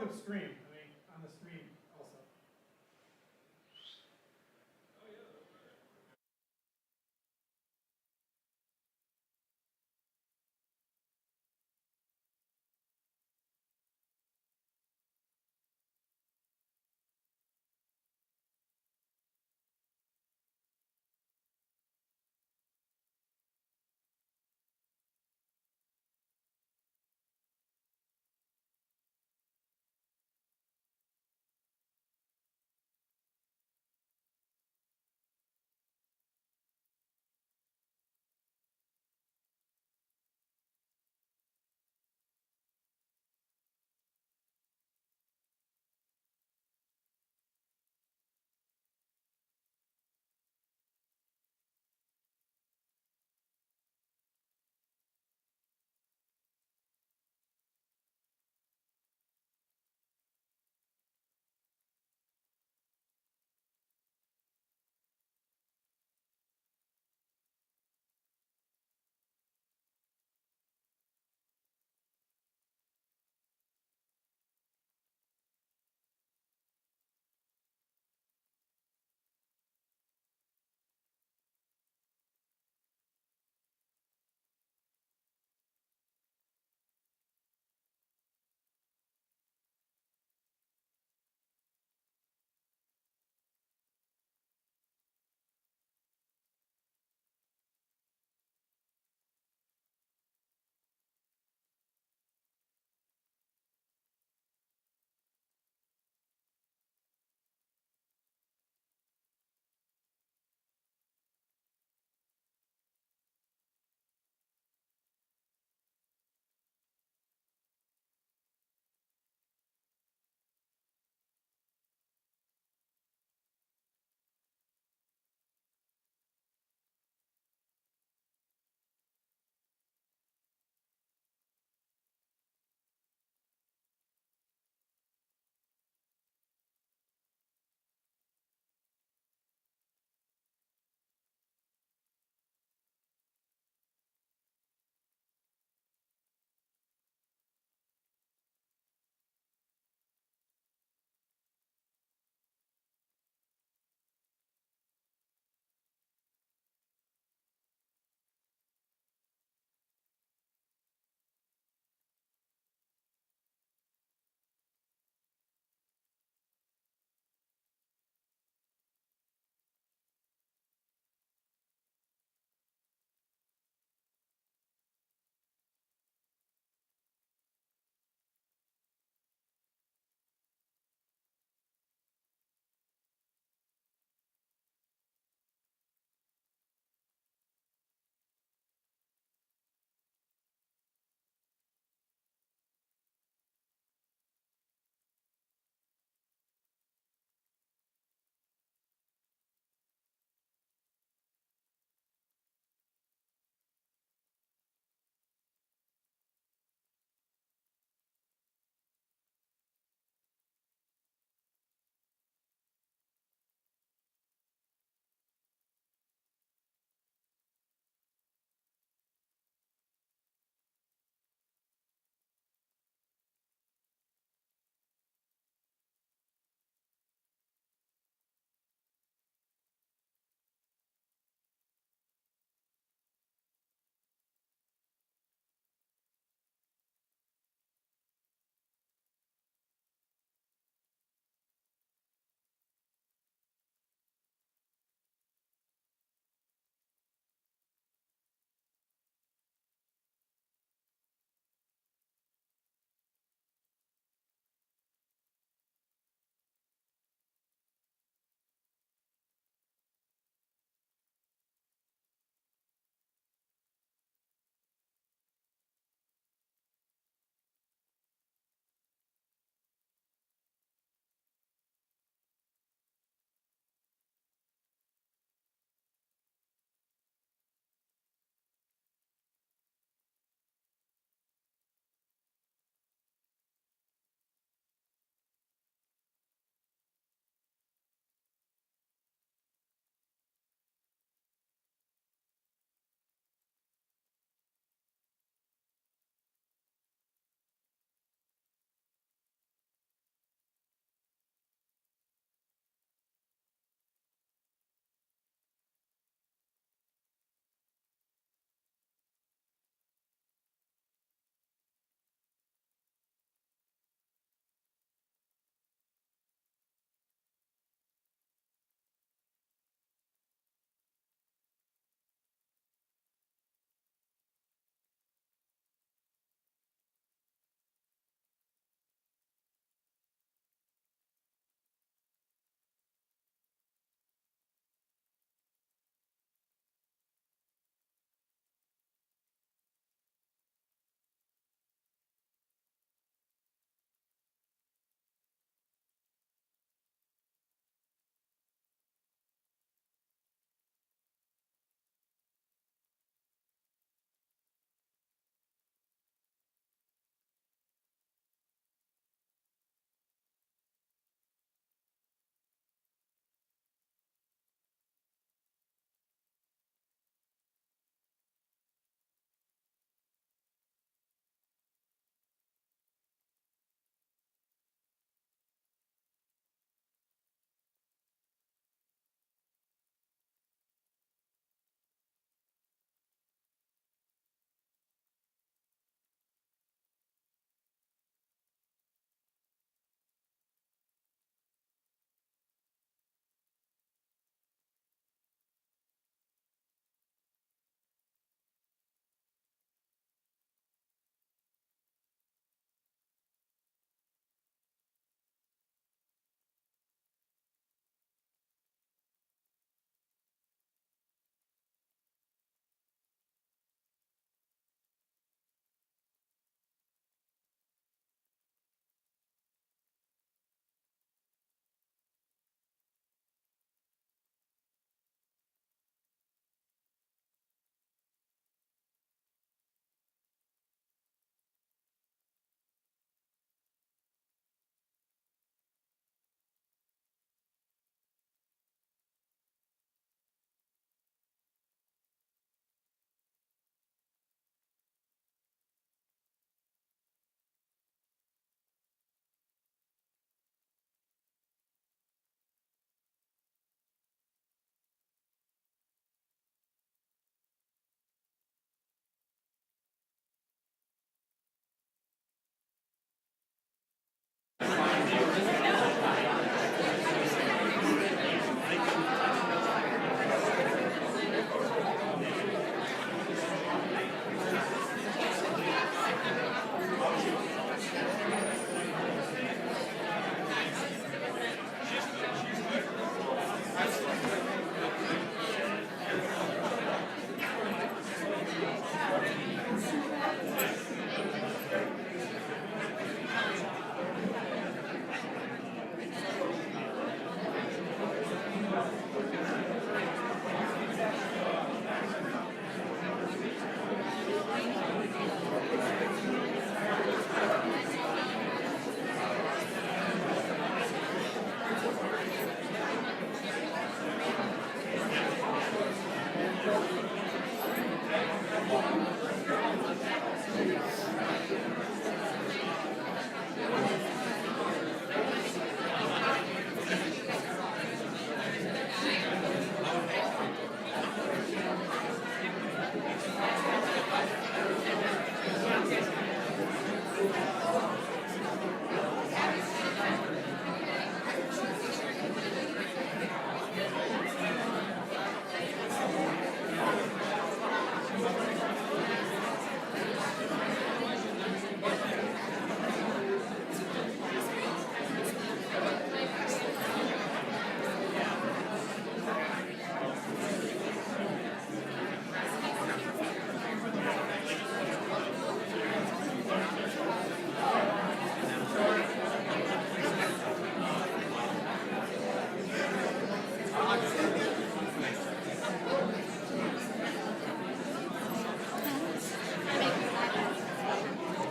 could scream, I mean, on the screen also.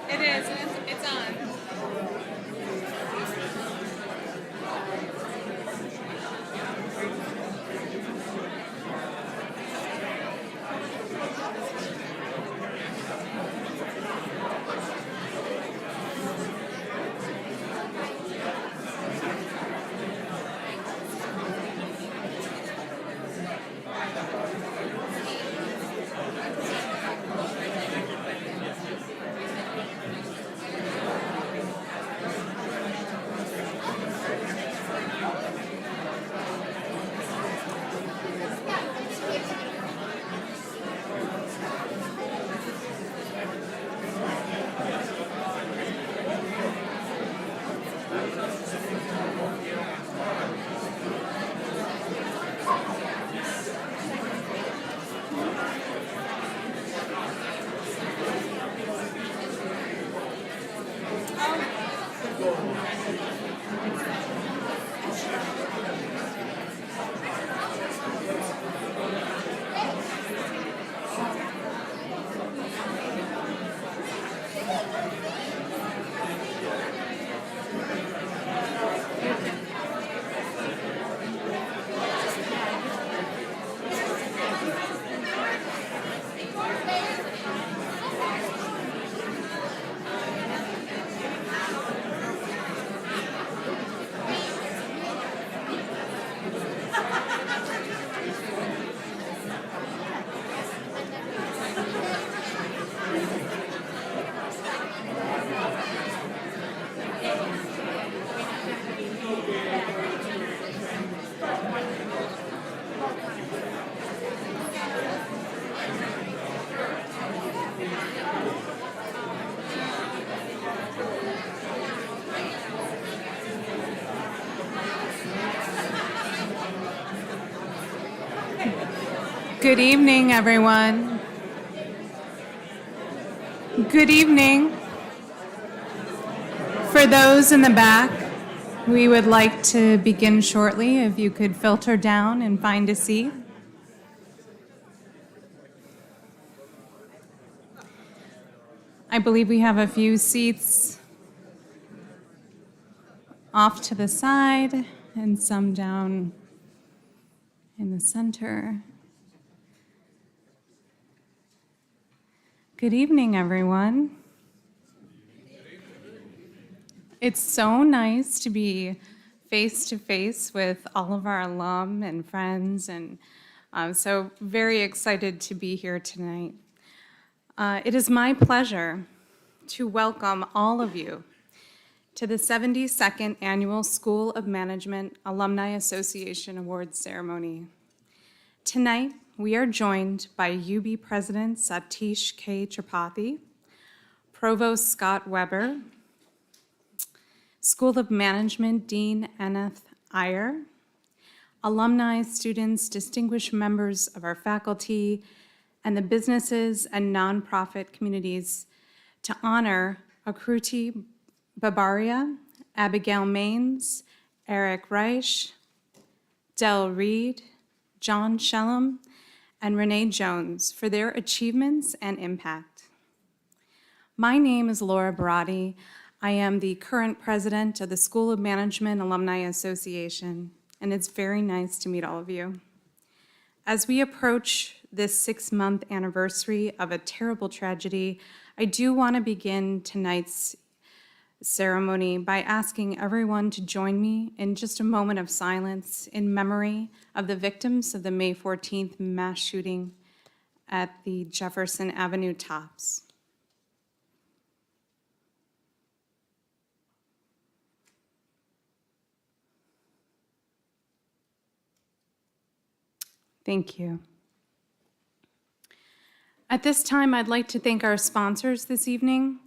It is, it's on. Good evening, everyone. Good evening. For those in the back, we would like to begin shortly. If you could filter down and find a seat. I believe we have a few seats off to the side and some down in the center. Good evening, everyone. It's so nice to be face to face with all of our alum and friends, and so very excited to be here tonight. It is my pleasure to welcome all of you to the 72nd Annual School of Management Alumni Association Awards Ceremony. Tonight, we are joined by UB President Satish K. Tripathi, Provost Scott Weber, School of Management Dean Eneth Iyer, alumni, students, distinguished members of our faculty, and the businesses and nonprofit communities to honor Akruti Babaria, Abigail Maines, Eric Reich, Del Reed, John Shellum, and Renee Jones for their achievements and impact. My name is Laura Barati. I am the current president of the School of Management Alumni Association, and it's very nice to meet all of you. As we approach this 6-month anniversary of a terrible tragedy, I do want to begin tonight's ceremony by asking everyone to join me in just a moment of silence in memory of the victims of the May 14th mass shooting at the Jefferson Avenue Tops. Thank you. At this time, I'd like to thank our sponsors this evening.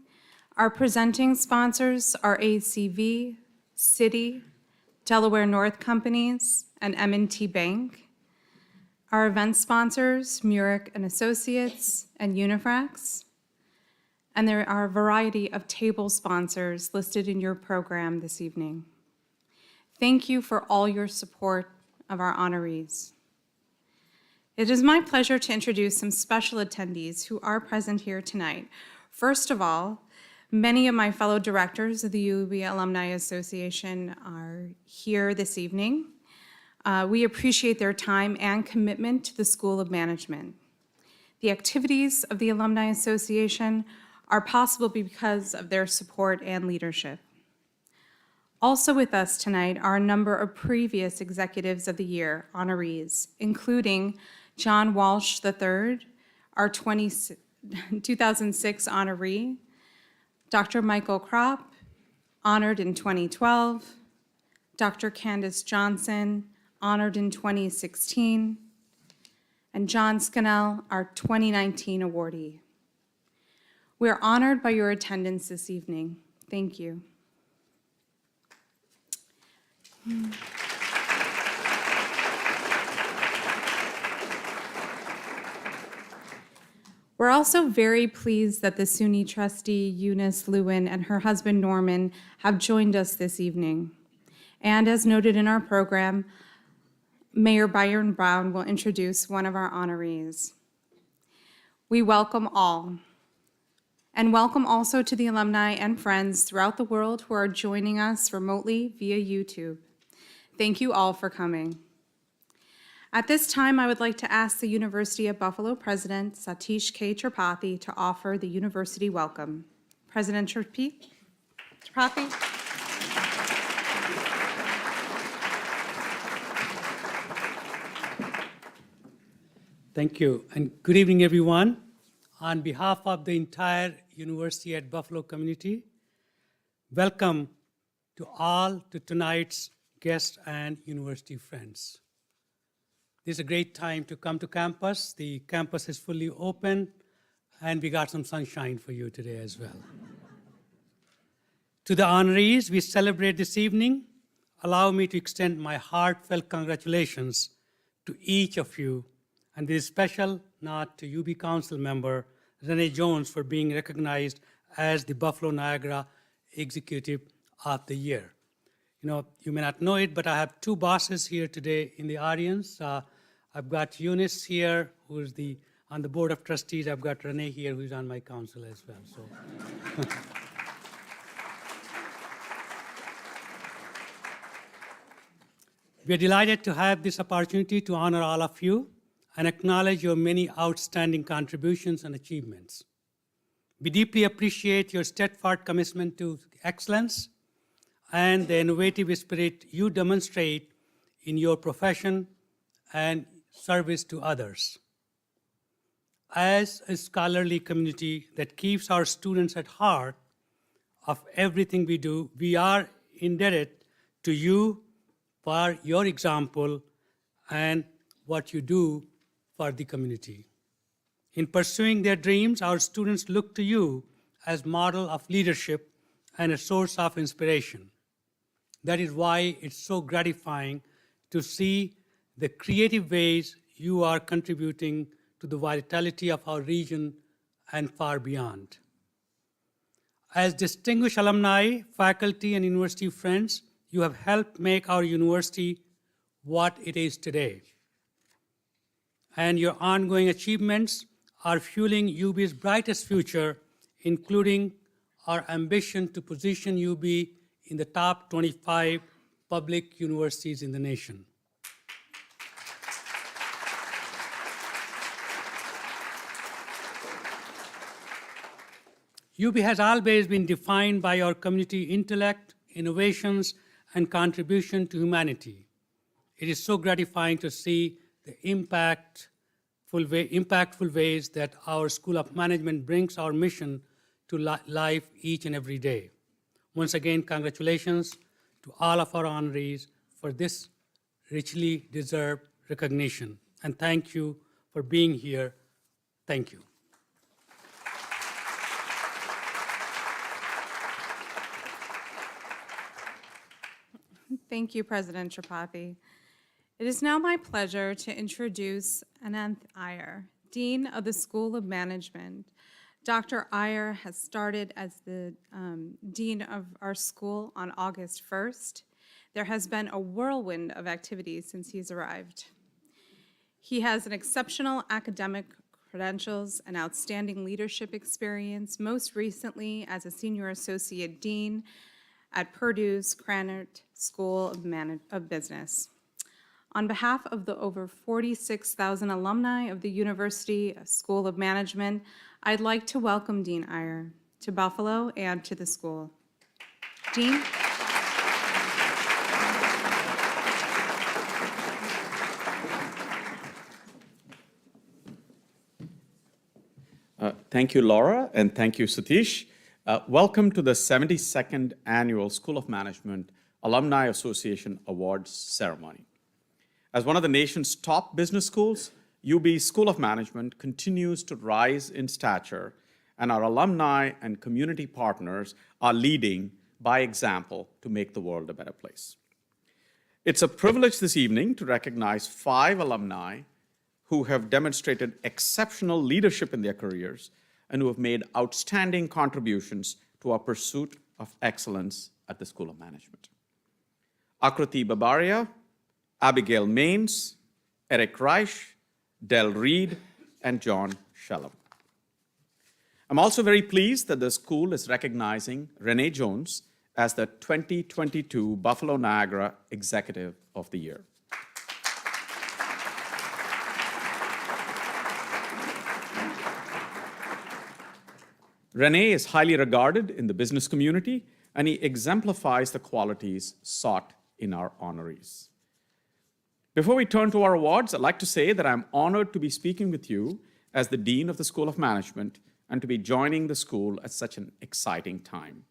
Our presenting sponsors are ACV, Citi, Delaware North Companies, and M&T Bank. Our event sponsors, Murick and Associates and Unifrax. And there are a variety of table sponsors listed in your program this evening. Thank you for all your support of our honorees. It is my pleasure to introduce some special attendees who are present here tonight. First of all, many of my fellow directors of the UB Alumni Association are here this evening. We appreciate their time and commitment to the School of Management. The activities of the Alumni Association are possible because of their support and leadership. Also with us tonight are a number of previous Executives of the Year honorees, including John Walsh III, our 2006 honoree, Dr. Michael Kropp, honored in 2012, Dr. Candace Johnson, honored in 2016, and John Scannell, our 2019 awardee. We are honored by your attendance this evening. Thank you. We're also very pleased that the SUNY trustee, Eunice Lewin, and her husband, Norman, have joined us this evening. And as noted in our program, Mayor Byron Brown will introduce one of our honorees. We welcome all, and welcome also to the alumni and friends throughout the world who are joining us remotely via YouTube. Thank you all for coming. At this time, I would like to ask the University of Buffalo President Satish K. Tripathi to offer the university welcome. President Tripathi. Thank you, and good evening, everyone. On behalf of the entire University at Buffalo community, welcome to all to tonight's guests and university friends. This is a great time to come to campus. The campus is fully open, and we got some sunshine for you today as well. To the honorees we celebrate this evening, allow me to extend my heartfelt congratulations to each of you, and with a special nod to UB Council member Rene Jones for being recognized as the Buffalo Niagara Executive of the Year. You know, you may not know it, but I have two bosses here today in the audience. I've got Eunice here, who is on the board of trustees. I've got Rene here, who's on my council as well. So, we are delighted to have this opportunity to honor all of you and acknowledge your many outstanding contributions and achievements. We deeply appreciate your steadfast commitment to excellence and the innovative spirit you demonstrate in your profession and service to others. As a scholarly community that keeps our students at heart, of everything we do. We are indebted to you for your example and what you do for the community. In pursuing their dreams, our students look to you as model of leadership and a source of inspiration. That is why it's so gratifying to see the creative ways you are contributing to the vitality of our region and far beyond. As distinguished alumni, faculty, and university friends, you have helped make our university what it is today. And your ongoing achievements are fueling UB's brightest future, including our ambition to position UB in the top 25 public universities in the nation. UB has always been defined by our community intellect, innovations, and contribution to humanity. It is so gratifying to see the impactful ways that our School of Management brings our mission to life each and every day. Once again, congratulations to all of our honorees for this richly deserved recognition. And thank you for being here. Thank you. Thank you, President Tripathi. It is now my pleasure to introduce Ananth Iyer, Dean of the School of Management. Dr. Iyer has started as the Dean of our school on August 1st. There has been a whirlwind of activities since he's arrived. He has an exceptional academic credentials and outstanding leadership experience, most recently as a Senior Associate Dean at Purdue's Krannert School of Business. On behalf of the over 46,000 alumni of the University School of Management, I'd like to welcome Dean Iyer to Buffalo and to the school. Dean? Thank you, Laura, and thank you, Satish. Welcome to the 72nd Annual School of Management Alumni Association Awards Ceremony. As one of the nation's top business schools, UB School of Management continues to rise in stature, and our alumni and community partners are leading by example to make the world a better place. It's a privilege this evening to recognize 5 alumni who have demonstrated exceptional leadership in their careers and who have made outstanding contributions to our pursuit of excellence at the School of Management. Akriti Babaria, Abigail Maines, Eric Reich, Del Reed, and John Shalom. I'm also very pleased that the school is recognizing Rene Jones as the 2022 Buffalo Niagara Executive of the Year. Rene is highly regarded in the business community, and he exemplifies the qualities sought in our honorees. Before we turn to our awards, I'd like to say that I'm honored to be speaking with you as the Dean of the School of Management and to be joining the school at such an exciting time.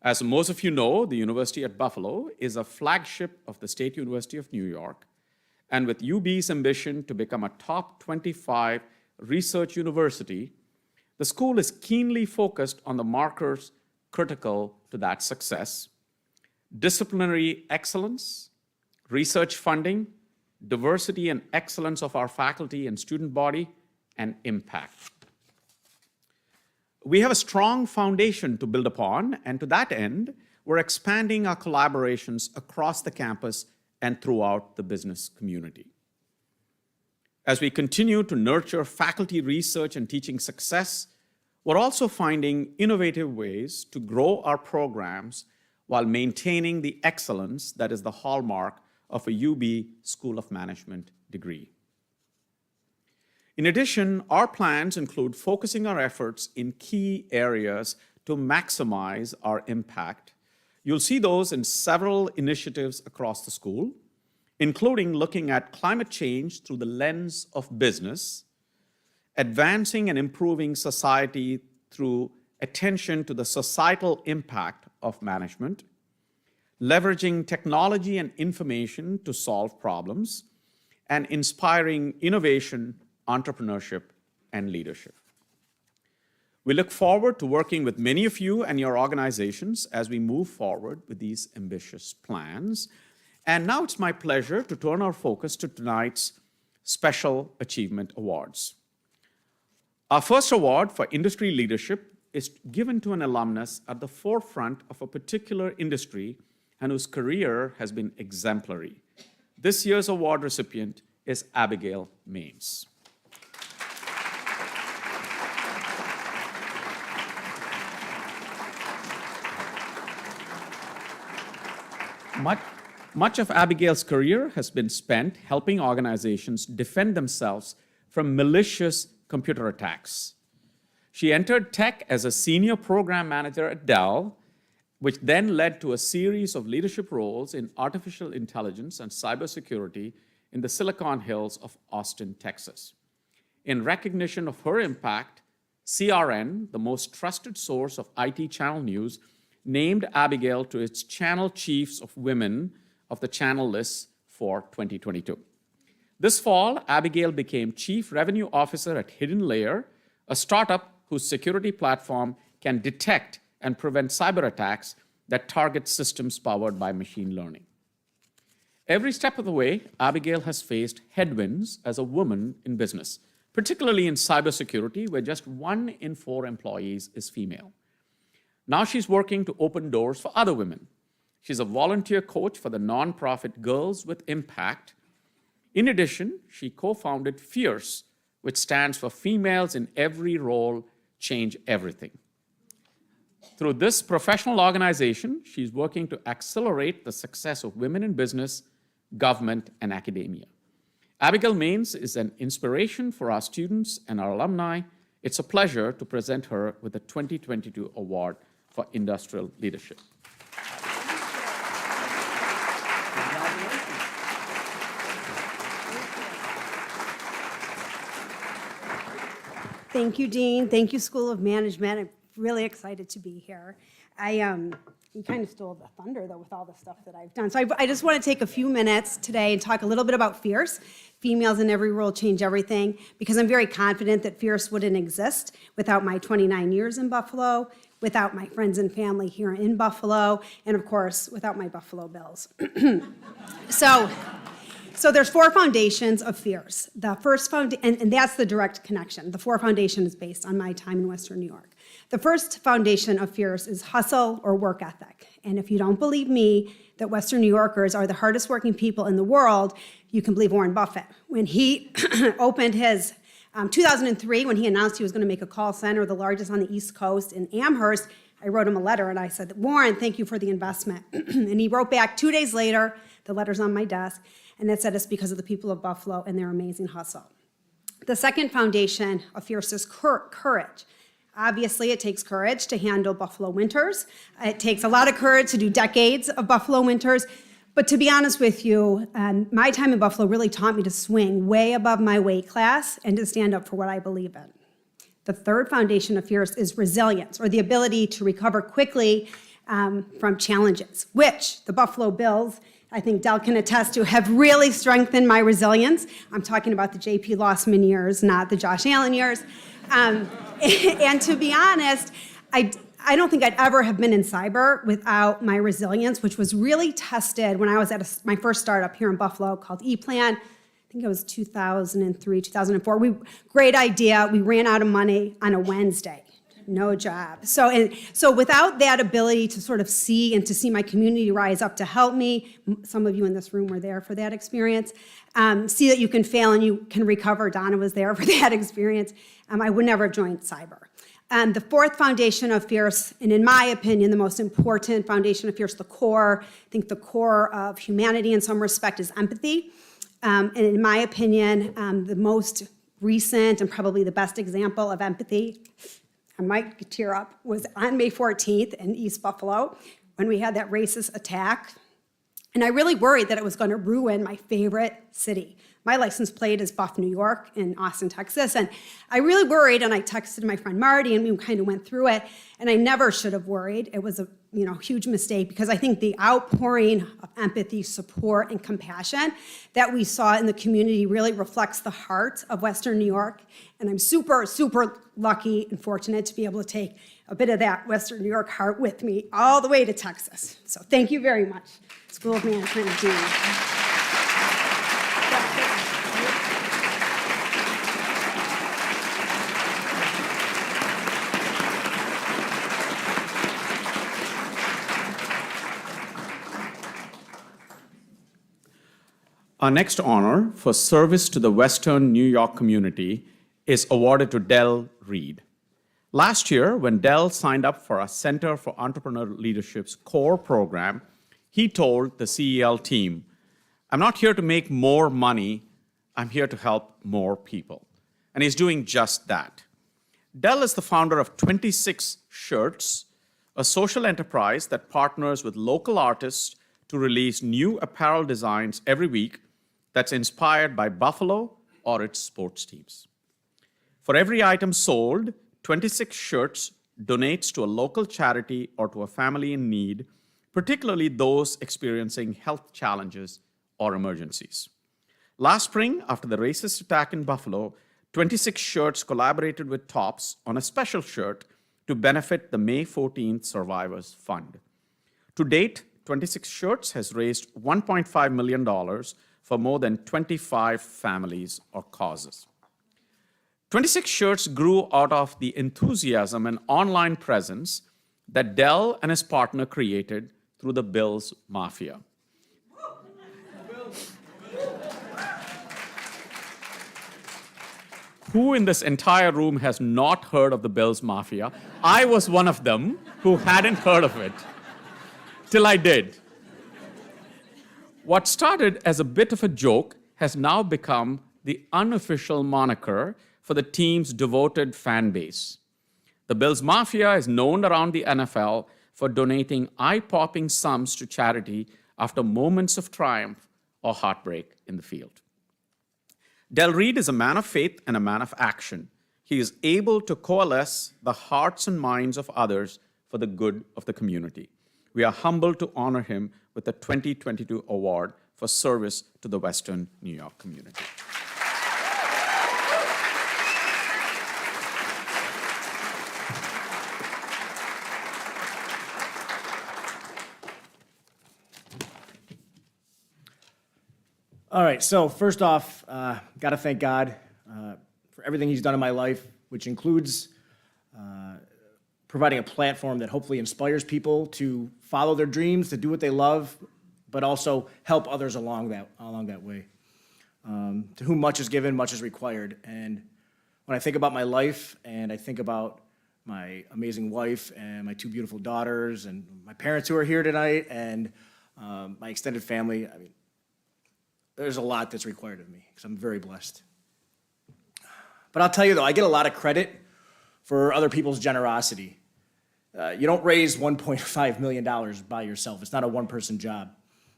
As most of you know, the University at Buffalo is a flagship of the State University of New York, and with UB's ambition to become a top 25 research university, the school is keenly focused on the markers critical to that success: disciplinary excellence, research funding, diversity and excellence of our faculty and student body, and impact. We have a strong foundation to build upon, and to that end, we're expanding our collaborations across the campus and throughout the business community. As we continue to nurture faculty research and teaching success, we're also finding innovative ways to grow our programs while maintaining the excellence that is the hallmark of a UB School of Management degree. In addition, our plans include focusing our efforts in key areas to maximize our impact. You'll see those in several initiatives across the school, including looking at climate change through the lens of business, advancing and improving society through attention to the societal impact of management, leveraging technology and information to solve problems, and inspiring innovation, entrepreneurship, and leadership. We look forward to working with many of you and your organizations as we move forward with these ambitious plans. And now it's my pleasure to turn our focus to tonight's Special Achievement Awards. Our first award for industry leadership is given to an alumnus at the forefront of a particular industry and whose career has been exemplary. This year's award recipient is Abigail Maines. Much of Abigail's career has been spent helping organizations defend themselves from malicious computer attacks. She entered tech as a senior program manager at Dell, which then led to a series of leadership roles in artificial intelligence and cybersecurity in the Silicon Hills of Austin, Texas. In recognition of her impact, CRN, the most trusted source of IT channel news, named Abigail to its Channel Chiefs of Women of the channel list for 2022. This fall, Abigail became Chief Revenue Officer at Hidden Layer, a startup whose security platform can detect and prevent cyber attacks that target systems powered by machine learning. Every step of the way, Abigail has faced headwinds as a woman in business, particularly in cybersecurity, where just 1 in 4 employees is female. Now she's working to open doors for other women. She's a volunteer coach for the nonprofit Girls with Impact. In addition, she co-founded Fierce, which stands for Females in Every Role Change Everything. Through this professional organization, she's working to accelerate the success of women in business, government, and academia. Abigail Maines is an inspiration for our students and our alumni. It's a pleasure to present her with the 2022 Award for Industrial Leadership. Thank you, Dean. Thank you, School of Management. I'm really excited to be here. You kind of stole the thunder, though, with all the stuff that I've done. So I just want to take a few minutes today and talk a little bit about Fierce, Females in Every Role Change Everything, because I'm very confident that Fierce wouldn't exist without my 29 years in Buffalo, without my friends and family here in Buffalo, and of course, without my Buffalo Bills. So there's 4 foundations of Fierce. The first and that's the direct connection. The 4 foundation is based on my time in Western New York. The first foundation of Fierce is hustle or work ethic. And if you don't believe me that Western New Yorkers are the hardest working people in the world, you can believe Warren Buffett. When he opened his 2003, when he announced he was going to make a call center, the largest on the East Coast in Amherst, I wrote him a letter and I said, Warren, thank you for the investment. And he wrote back 2 days later, the letter's on my desk, and it said it's because of the people of Buffalo and their amazing hustle. The second foundation of Fierce is courage. Obviously, it takes courage to handle Buffalo winters. It takes a lot of courage to do decades of Buffalo winters. But to be honest with you, my time in Buffalo really taught me to swing way above my weight class and to stand up for what I believe in. The third foundation of Fierce is resilience, or the ability to recover quickly from challenges, which the Buffalo Bills, I think Del can attest to, have really strengthened my resilience. I'm talking about the J.P. Lossman years, not the Josh Allen years. And to be honest, I don't think I'd ever have been in cyber without my resilience, which was really tested when I was at my first startup here in Buffalo called ePlan. I think it was 2003, 2004. Great idea. We ran out of money on a Wednesday. No job. So without that ability to sort of see and to see my community rise up to help me, some of you in this room were there for that experience, see that you can fail and you can recover. Donna was there for that experience. I would never have joined cyber. The fourth foundation of Fierce, and in my opinion, the most important foundation of Fierce, the core, I think the core of humanity in some respect is empathy. And in my opinion, the most recent and probably the best example of empathy, I might tear up, was on May 14th in East Buffalo when we had that racist attack. And I really worried that it was going to ruin my favorite city, My license plate is Buff, New York, in Austin, Texas. And I really worried, and I texted my friend Marty, and we kind of went through it. And I never should have worried. It was a huge mistake, because I think the outpouring of empathy, support, and compassion that we saw in the community really reflects the heart of Western New York. And I'm super, super lucky and fortunate to be able to take a bit of that Western New York heart with me all the way to Texas. So thank you very much, School of Management and Dean. Our next honor for service to the Western New York community is awarded to Del Reed. Last year, when Del signed up for our Center for Entrepreneur Leadership's core program, he told the CEL team, "I'm not here to make more money, I'm here to help more people." And he's doing just that. Del is the founder of 26 Shirts, a social enterprise that partners with local artists to release new apparel designs every week that's inspired by Buffalo or its sports teams. For every item sold, 26 Shirts donates to a local charity or to a family in need, particularly those experiencing health challenges or emergencies. Last spring, after the racist attack in Buffalo, 26 Shirts collaborated with Tops on a special shirt to benefit the May 14th Survivors Fund. To date, 26 Shirts has raised $1.5 million for more than 25 families or causes. 26 Shirts grew out of the enthusiasm and online presence that Del and his partner created through the Bills Mafia. Who in this entire room has not heard of the Bills Mafia? I was one of them who hadn't heard of it, till I did. What started as a bit of a joke has now become the unofficial moniker for the team's devoted fan base. The Bills Mafia is known around the NFL for donating eye-popping sums to charity after moments of triumph or heartbreak in the field. Del Reed is a man of faith and a man of action. He is able to coalesce the hearts and minds of others for the good of the community. We are humbled to honor him with the 2022 award for service to the Western New York community. All right, so first off, got to thank God for everything he's done in my life, which includes providing a platform that hopefully inspires people to follow their dreams, to do what they love, but also help others along that way. To whom much is given, much is required. And when I think about my life and I think about my amazing wife and my two beautiful daughters and my parents who are here tonight and my extended family, I mean, there's a lot that's required of me because I'm very blessed. But I'll tell you though, I get a lot of credit for other people's generosity. You don't raise $1.5 million by yourself. It's not a one-person job.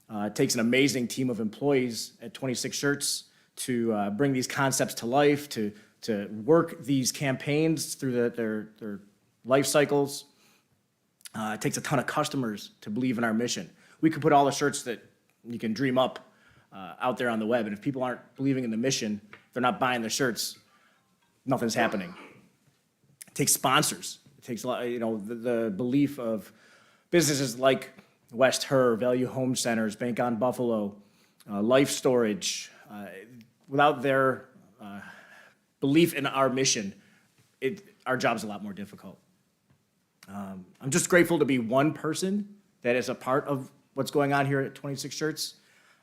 It takes an amazing team of employees at 26 Shirts to bring these concepts to life, to work these campaigns through their life cycles. It takes a ton of customers to believe in our mission. We could put all the shirts that you can dream up out there on the web, and if people aren't believing in the mission, they're not buying the shirts, nothing's happening. It takes sponsors. It takes a lot, the belief of businesses like West Her, Value Home Centers, Bank on Buffalo, Life Storage. Without their belief in our mission, our job's a lot more difficult. I'm just grateful to be one person that is a part of what's going on here at 26 Shirts.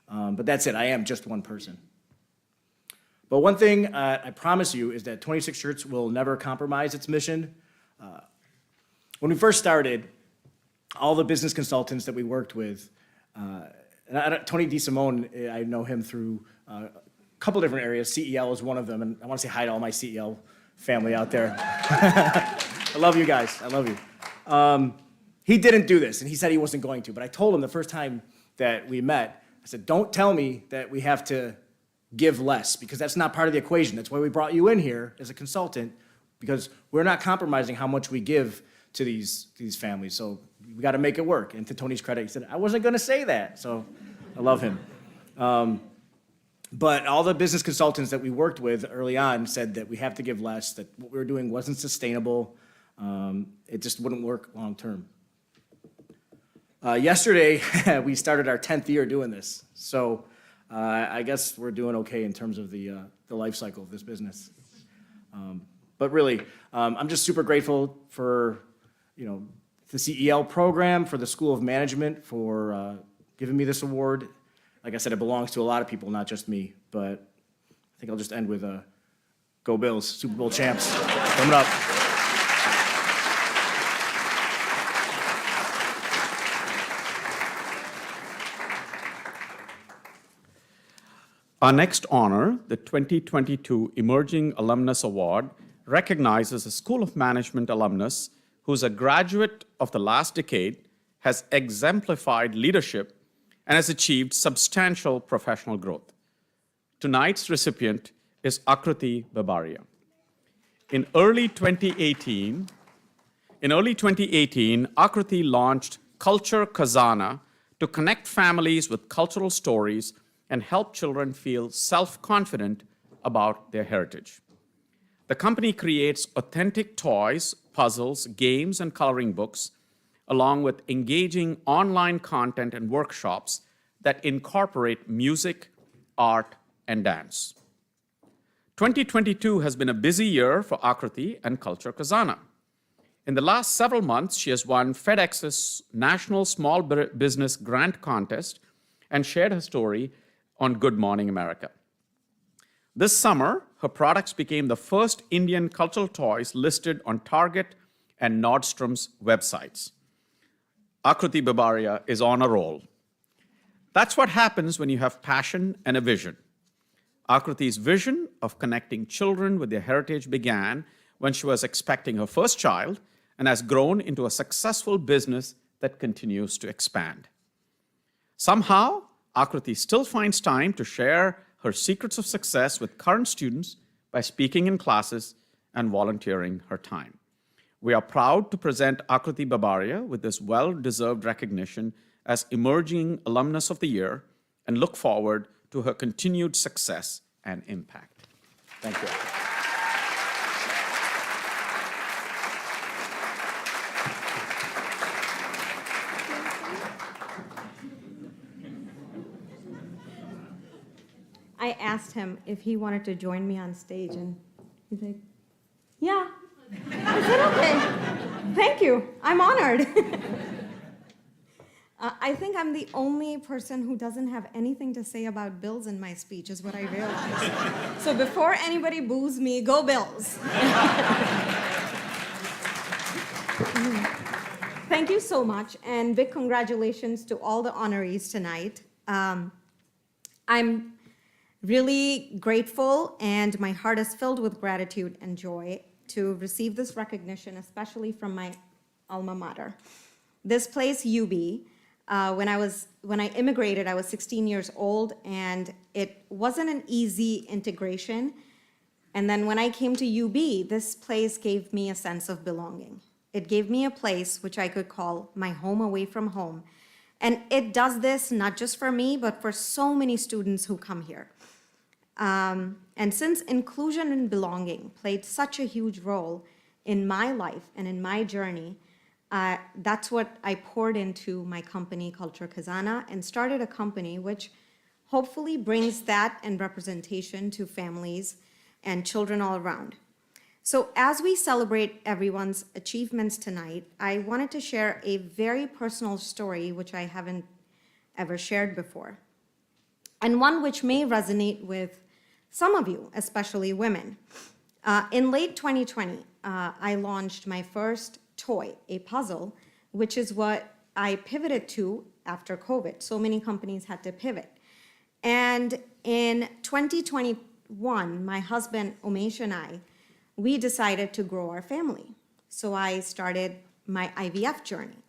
But that's it, I am just one person. But one thing I promise you is that 26 Shirts will never compromise its mission. When we first started, all the business consultants that we worked with, Tony DeSimone, I know him through a couple different areas. CEL is one of them, and I want to say hi to all my CEL family out there. I love you guys, I love you. He didn't do this, and he said he wasn't going to, but I told him the first time that we met, I said, don't tell me that we have to give less, because that's not part of the equation. That's why we brought you in here as a consultant, because we're not compromising how much we give to these families. So we got to make it work. And to Tony's credit, he said, I wasn't going to say that. So I love him. But all the business consultants that we worked with early on said that we have to give less, that what we were doing wasn't sustainable. It just wouldn't work long term. Yesterday, we started our 10th year doing this. So I guess we're doing okay in terms of the life cycle of this business. But really, I'm just super grateful for, the CEL program, for the School of Management, for giving me this award. Like I said, it belongs to a lot of people, not just me. But I think I'll just end with Go Bills, Super Bowl champs. Coming up. Our next honor, the 2022 Emerging Alumnus Award, recognizes a School of Management alumnus who's a graduate of the last decade, has exemplified leadership, and has achieved substantial professional growth. Tonight's recipient is Akriti Babaria. In early 2018, Akriti launched Culture Khazana to connect families with cultural stories and help children feel self-confident about their heritage. The company creates authentic toys, puzzles, games, and coloring books, along with engaging online content and workshops that incorporate music, art, and dance. 2022 has been a busy year for Akriti and Culture Khazana. In the last several months, she has won FedEx's National Small Business Grant Contest and shared her story on Good Morning America. This summer, her products became the first Indian cultural toys listed on Target and Nordstrom's websites. Akriti Babaria is on a roll. That's what happens when you have passion and a vision. Akriti's vision of connecting children with their heritage began when she was expecting her first child and has grown into a successful business that continues to expand. Somehow, Akriti still finds time to share her secrets of success with current students by speaking in classes and volunteering her time. We are proud to present Akriti Babaria with this well-deserved recognition as Emerging Alumnus of the Year and look forward to her continued success and impact. Thank you. I asked him if he wanted to join me on stage, and he's like, yeah. I said, okay, thank you, I'm honored. I think I'm the only person who doesn't have anything to say about Bills in my speech, is what I realized. So before anybody boos me, go Bills. Thank you so much, and big congratulations to all the honorees tonight. I'm really grateful, and my heart is filled with gratitude and joy to receive this recognition, especially from my alma mater. This place, UB, when I immigrated, I was 16 years old, and it wasn't an easy integration. And then when I came to UB, this place gave me a sense of belonging. It gave me a place which I could call my home away from home. And it does this not just for me, but for so many students who come here. And since inclusion and belonging played such a huge role in my life and in my journey, that's what I poured into my company, Culture Khazana, and started a company which hopefully brings that and representation to families and children all around. So as we celebrate everyone's achievements tonight, I wanted to share a very personal story which I haven't ever shared before, and one which may resonate with some of you, especially women. In late 2020, I launched my first toy, a puzzle, which is what I pivoted to after COVID. So many companies had to pivot. And in 2021, my husband, Umesh, and I, we decided to grow our family. So I started my IVF journey.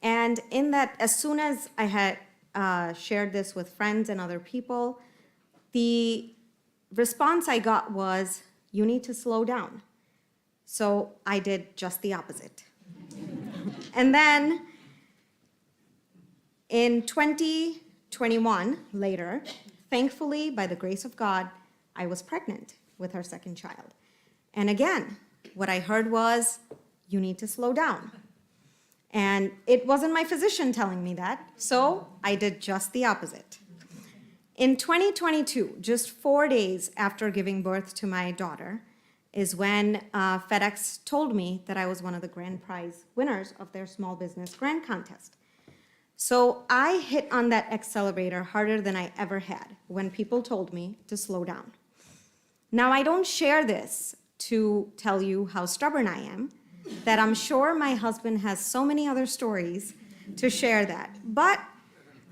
And in that, as soon as I had shared this with friends and other people, the response I got was, you need to slow down. So I did just the opposite. And then in 2021, later, thankfully, by the grace of God, I was pregnant with our second child. And again, what I heard was, you need to slow down. And it wasn't my physician telling me that, so I did just the opposite. In 2022, just 4 days after giving birth to my daughter, is when FedEx told me that I was one of the grand prize winners of their small business grant contest. So I hit on that accelerator harder than I ever had when people told me to slow down. Now, I don't share this to tell you how stubborn I am, that I'm sure my husband has so many other stories to share that, but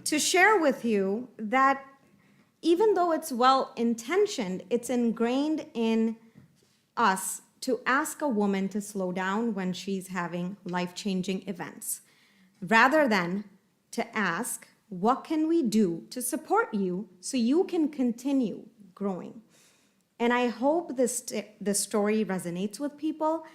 to share with you that even though it's well-intentioned, it's ingrained in us to ask a woman to slow down when she's having life-changing events, rather than to ask, what can we do to support you so you can continue growing? And I hope this story resonates with people,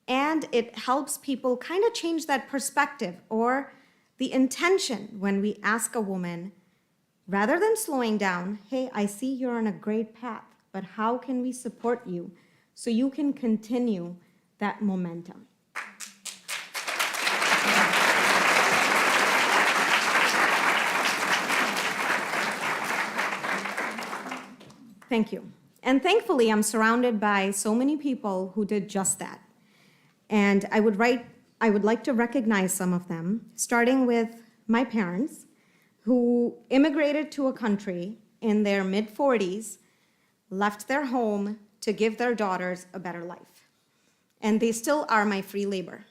and it helps people kind of change that perspective or the intention when we ask a woman, rather than slowing down, hey, I see you're on a great path, but how can we support you so you can continue that momentum? Thank you. And thankfully, I'm surrounded by so many people who did just that. And I would like to recognize some of them, starting with my parents, who immigrated to a country in their mid-40s, left their home to give their daughters a better life. And they still are my free labor.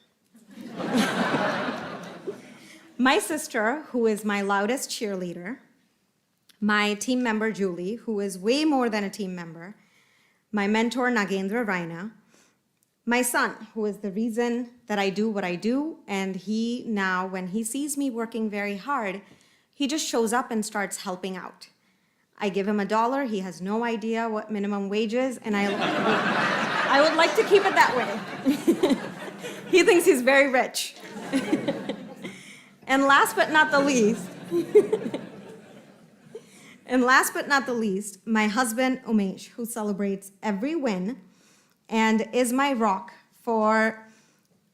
My sister, who is my loudest cheerleader, my team member, Julie, who is way more than a team member, my mentor, Nagendra Raina, my son, who is the reason that I do what I do, and he now, when he sees me working very hard, he just shows up and starts helping out. I give him $1, he has no idea what minimum wage is, and I would like to keep it that way. He thinks he's very rich. And last but not the least, my husband, Umesh, who celebrates every win and is my rock for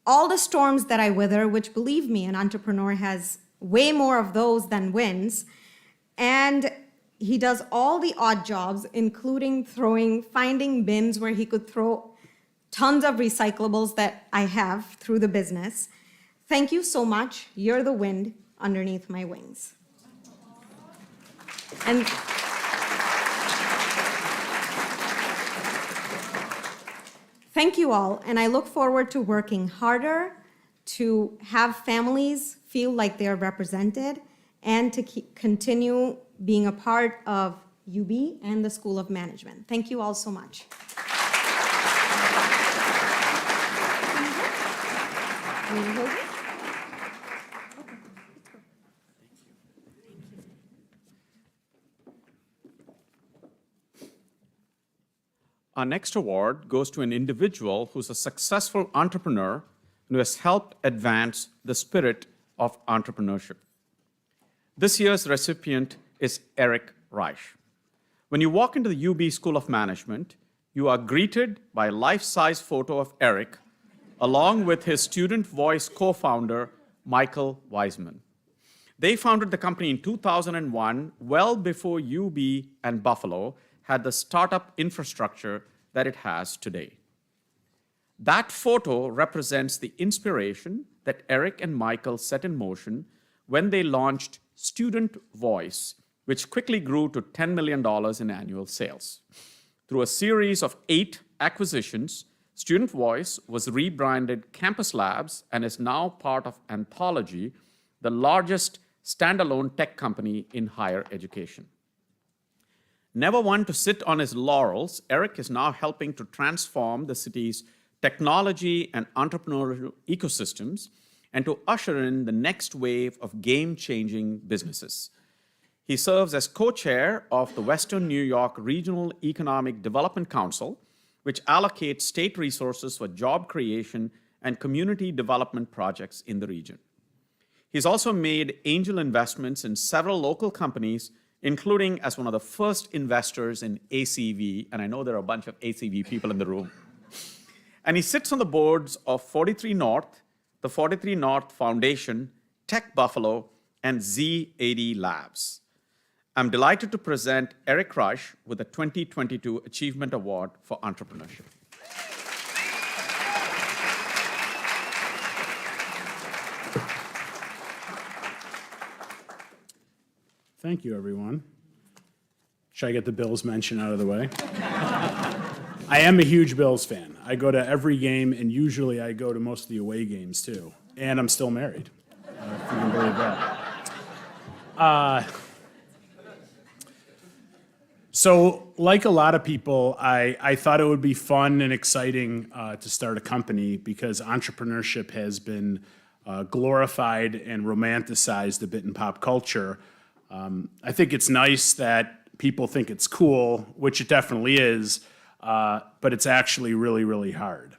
all the storms that I weather, which, believe me, an entrepreneur has way more of those than wins. And he does all the odd jobs, including finding bins where he could throw tons of recyclables that I have through the business. Thank you so much. You're the wind underneath my wings. And thank you all, and I look forward to working harder to have families feel like they're represented and to continue being a part of UB and the School of Management. Thank you all so much. Our next award goes to an individual who's a successful entrepreneur and who has helped advance the spirit of entrepreneurship. This year's recipient is Eric Reich. When you walk into the UB School of Management, you are greeted by a life-size photo of Eric, along with his Student Voice co-founder, Michael Wiseman. They founded the company in 2001, well before UB and Buffalo had the startup infrastructure that it has today. That photo represents the inspiration that Eric and Michael set in motion when they launched Student Voice, which quickly grew to $10 million in annual sales. Through a series of 8 acquisitions, Student Voice was rebranded Campus Labs and is now part of Anthology, the largest standalone tech company in higher education. Never one to sit on his laurels, Eric is now helping to transform the city's technology and entrepreneurial ecosystems and to usher in the next wave of game-changing businesses. He serves as co-chair of the Western New York Regional Economic Development Council, which allocates state resources for job creation and community development projects in the region. He's also made angel investments in several local companies, including as one of the first investors in ACV, and I know there are a bunch of ACV people in the room. And he sits on the boards of 43 North, the 43 North Foundation, Tech Buffalo, and Z80 Labs. I'm delighted to present Eric Rush with the 2022 Achievement Award for Entrepreneurship. Thank you, everyone. Should I get the Bills mention out of the way? I am a huge Bills fan. I go to every game, and usually I go to most of the away games, too. And I'm still married, if you can believe that. So, like a lot of people, I thought it would be fun and exciting to start a company because entrepreneurship has been glorified and romanticized a bit in pop culture. I think it's nice that people think it's cool, which it definitely is, but it's actually really, really hard.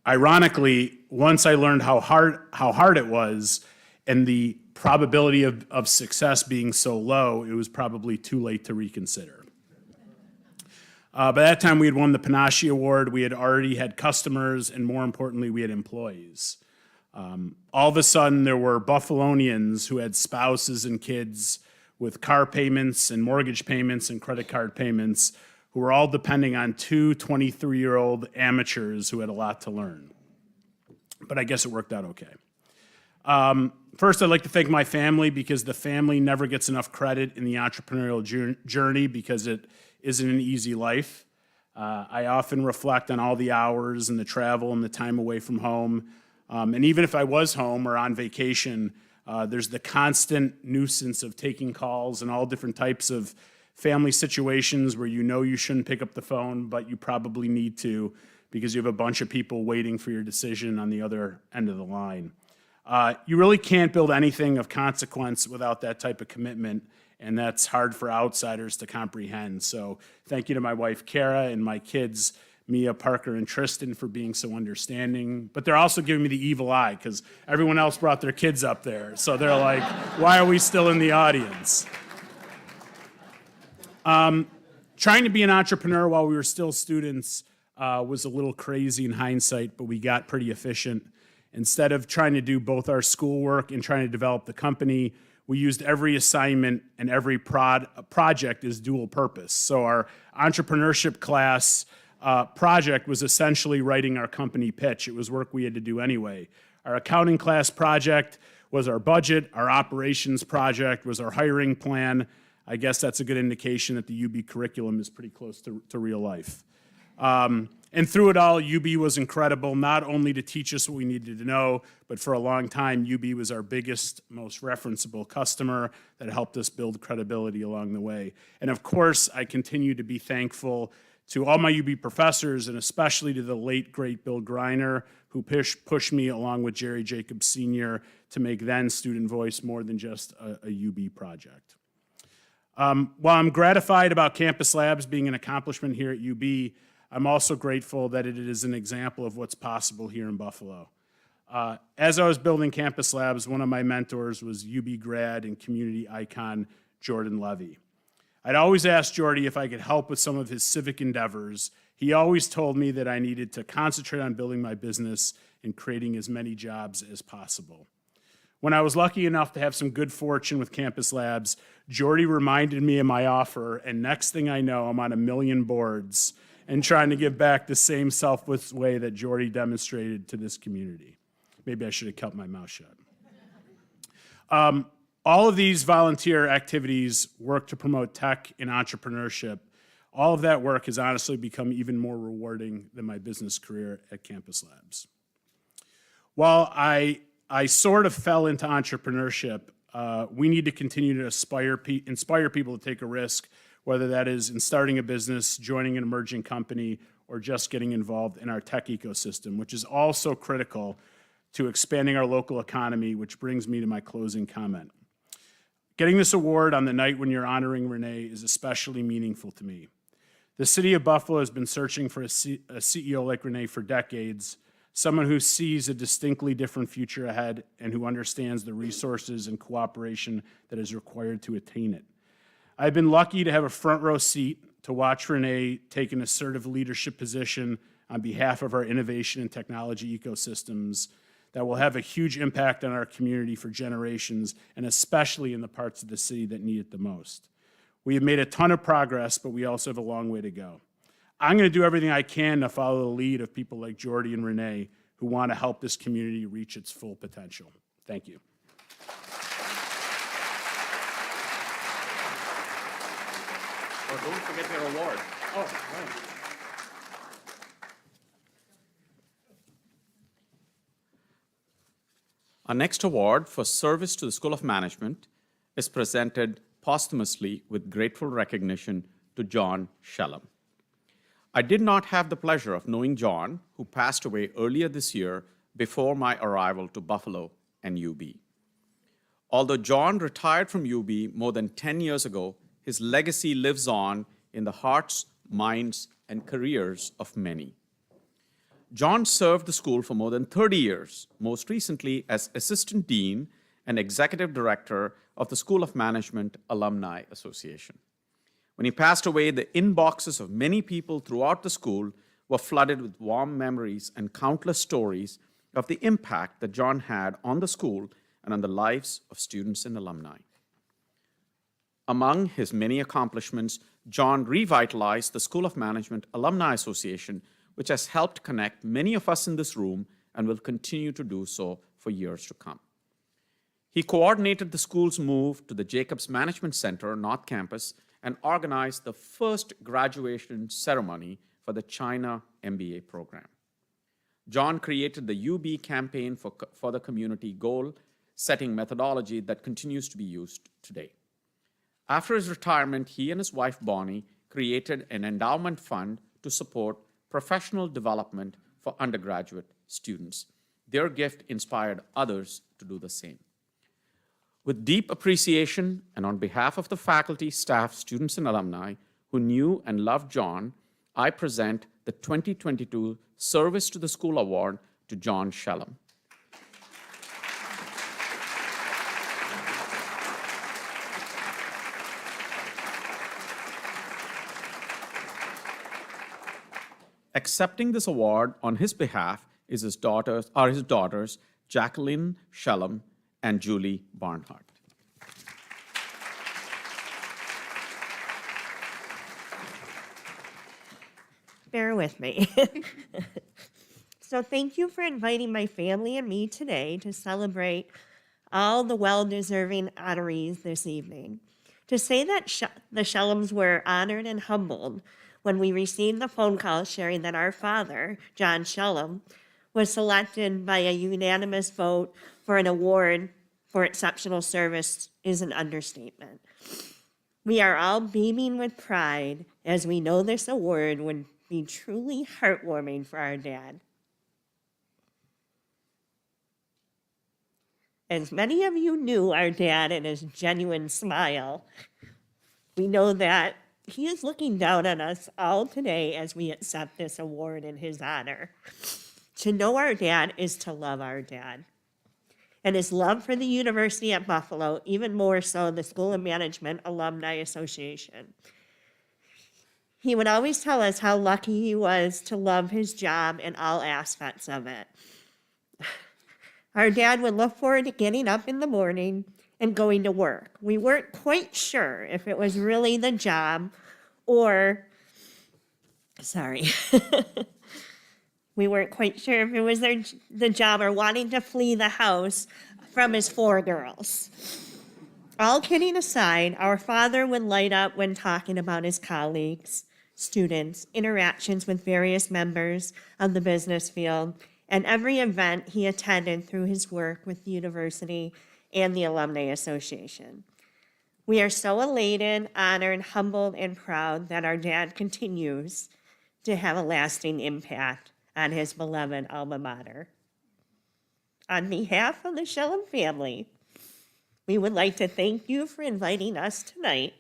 Ironically, once I learned how hard it was and the probability of success being so low, it was probably too late to reconsider. By that time, we had won the Panache Award, we had already had customers, and more importantly, we had employees. All of a sudden, there were Buffalonians who had spouses and kids with car payments and mortgage payments and credit card payments who were all depending on two 23-year-old amateurs who had a lot to learn. But I guess it worked out okay. First, I'd like to thank my family because the family never gets enough credit in the entrepreneurial journey because it isn't an easy life. I often reflect on all the hours and the travel and the time away from home. And even if I was home or on vacation, there's the constant nuisance of taking calls and all different types of family situations where you know you shouldn't pick up the phone, but you probably need to because you have a bunch of people waiting for your decision on the other end of the line. You really can't build anything of consequence without that type of commitment, and that's hard for outsiders to comprehend. So thank you to my wife, Kara, and my kids, Mia, Parker, and Tristan, for being so understanding. But they're also giving me the evil eye because everyone else brought their kids up there. So they're like, why are we still in the audience? Trying to be an entrepreneur while we were still students was a little crazy in hindsight, but we got pretty efficient. Instead of trying to do both our schoolwork and trying to develop the company, we used every assignment and every project as dual purpose. So our entrepreneurship class project was essentially writing our company pitch. It was work we had to do anyway. Our accounting class project was our budget. Our operations project was our hiring plan. I guess that's a good indication that the UB curriculum is pretty close to real life. And through it all, UB was incredible, not only to teach us what we needed to know, but for a long time, UB was our biggest, most referenceable customer that helped us build credibility along the way. And of course, I continue to be thankful to all my UB professors, and especially to the late, great Bill Greiner, who pushed me along with Jerry Jacobs Sr. to make then Student Voice more than just a UB project. While I'm gratified about Campus Labs being an accomplishment here at UB, I'm also grateful that it is an example of what's possible here in Buffalo. As I was building Campus Labs, one of my mentors was UB grad and community icon Jordan Levy. I'd always asked Jordy if I could help with some of his civic endeavors. He always told me that I needed to concentrate on building my business and creating as many jobs as possible. When I was lucky enough to have some good fortune with Campus Labs, Jordy reminded me of my offer, and next thing I know, I'm on 1 million boards and trying to give back the same selfless way that Jordy demonstrated to this community. Maybe I should have kept my mouth shut. All of these volunteer activities work to promote tech and entrepreneurship. All of that work has honestly become even more rewarding than my business career at Campus Labs. While I sort of fell into entrepreneurship, we need to continue to inspire people to take a risk, whether that is in starting a business, joining an emerging company, or just getting involved in our tech ecosystem, which is also critical to expanding our local economy, which brings me to my closing comment. Getting this award on the night when you're honoring Rene is especially meaningful to me. The city of Buffalo has been searching for a CEO like Rene for decades, someone who sees a distinctly different future ahead and who understands the resources and cooperation that is required to attain it. I've been lucky to have a front row seat to watch Rene take an assertive leadership position on behalf of our innovation and technology ecosystems that will have a huge impact on our community for generations, and especially in the parts of the city that need it the most. We have made a ton of progress, but we also have a long way to go. I'm going to do everything I can to follow the lead of people like Jordy and Rene who want to help this community reach its full potential. Thank you. Oh, don't forget your award. Oh, right. Our next award for service to the School of Management is presented posthumously with grateful recognition to John Shellum. I did not have the pleasure of knowing John, who passed away earlier this year before my arrival to Buffalo and UB. Although John retired from UB more than 10 years ago, his legacy lives on in the hearts, minds, and careers of many. John served the school for more than 30 years, most recently as Assistant Dean and Executive Director of the School of Management Alumni Association. When he passed away, the inboxes of many people throughout the school were flooded with warm memories and countless stories of the impact that John had on the school and on the lives of students and alumni. Among his many accomplishments, John revitalized the School of Management Alumni Association, which has helped connect many of us in this room and will continue to do so for years to come. He coordinated the school's move to the Jacobs Management Center, North Campus, and organized the first graduation ceremony for the China MBA program. John created the UB campaign for the community goal-setting methodology that continues to be used today. After his retirement, he and his wife, Bonnie, created an endowment fund to support professional development for undergraduate students. Their gift inspired others to do the same. With deep appreciation and on behalf of the faculty, staff, students, and alumni who knew and loved John, I present the 2022 Service to the School Award to John Shellum. Accepting this award on his behalf is his daughters, Jacqueline Shellum and Julie Barnhart. Bear with me. So thank you for inviting my family and me today to celebrate all the well-deserving honorees this evening. To say that the Shellums were honored and humbled when we received the phone call sharing that our father, John Shellum, was selected by a unanimous vote for an award for exceptional service is an understatement. We are all beaming with pride as we know this award would be truly heartwarming for our dad. As many of you knew our dad and his genuine smile, we know that he is looking down on us all today as we accept this award in his honor. To know our dad is to love our dad. And his love for the University at Buffalo, even more so the School of Management Alumni Association. He would always tell us how lucky he was to love his job and all aspects of it. Our dad would look forward to getting up in the morning and going to work. We weren't quite sure if it was really the job or, we weren't quite sure if it was the job or wanting to flee the house from his 4 girls. All kidding aside, our father would light up when talking about his colleagues, students, interactions with various members of the business field, and every event he attended through his work with the university and the Alumni Association. We are so elated, honored, humbled, and proud that our dad continues to have a lasting impact on his beloved alma mater. On behalf of the Shellum family, we would like to thank you for inviting us tonight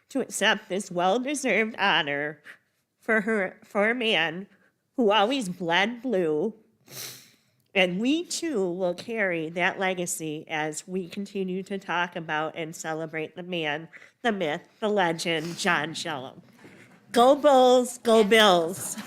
to accept this well-deserved honor for a man who always bled blue. And we too will carry that legacy as we continue to talk about and celebrate the man, the myth, the legend, John Shellum. Go Bulls, go Bills.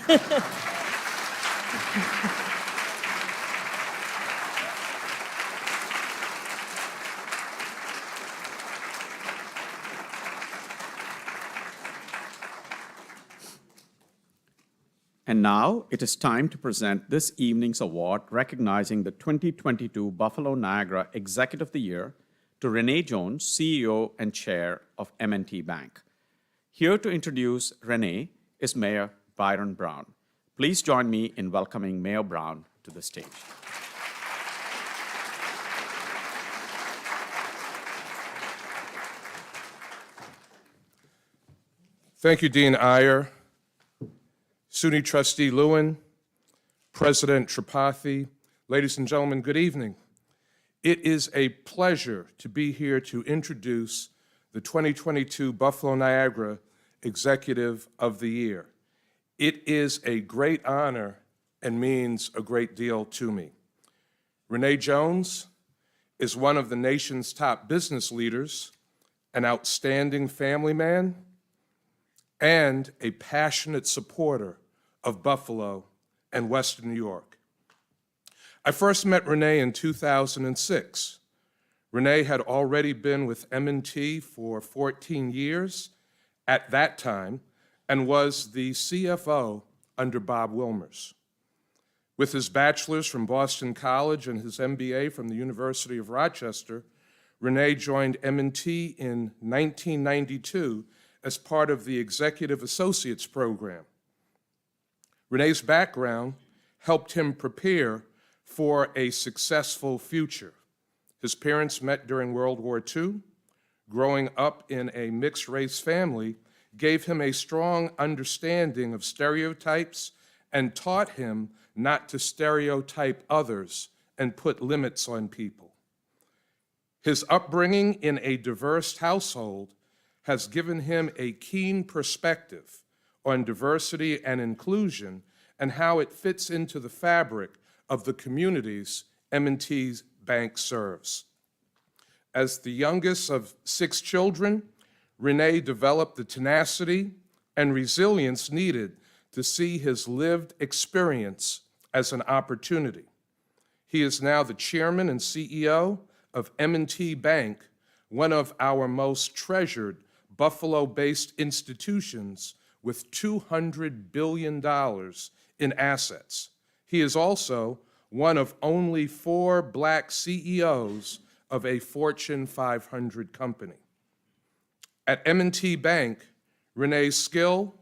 And now it is time to present this evening's award recognizing the 2022 Buffalo Niagara Executive of the Year to Rene Jones, CEO and Chair of M&T Bank. Here to introduce Rene is Mayor Byron Brown. Please join me in welcoming Mayor Brown to the stage. Thank you, Dean Iyer, SUNY Trustee Lewin, President Tripathi. Ladies and gentlemen, good evening. It is a pleasure to be here to introduce the 2022 Buffalo Niagara Executive of the Year. It is a great honor and means a great deal to me. Rene Jones is one of the nation's top business leaders, an outstanding family man, and a passionate supporter of Buffalo and Western New York. I first met Rene in 2006. Rene had already been with M&T for 14 years at that time and was the CFO under Bob Wilmers. With his bachelor's from Boston College and his MBA from the University of Rochester, Rene joined M&T in 1992 as part of the Executive Associates Program. Rene's background helped him prepare for a successful future. His parents met during World War II. Growing up in a mixed-race family gave him a strong understanding of stereotypes and taught him not to stereotype others and put limits on people. His upbringing in a diverse household has given him a keen perspective on diversity and inclusion and how it fits into the fabric of the communities M&T Bank serves. As the youngest of 6 children, Rene developed the tenacity and resilience needed to see his lived experience as an opportunity. He is now the chairman and CEO of M&T Bank, one of our most treasured Buffalo-based institutions with $200 billion in assets. He is also one of only 4 Black CEOs of a Fortune 500 company. At M&T Bank, Rene's skill,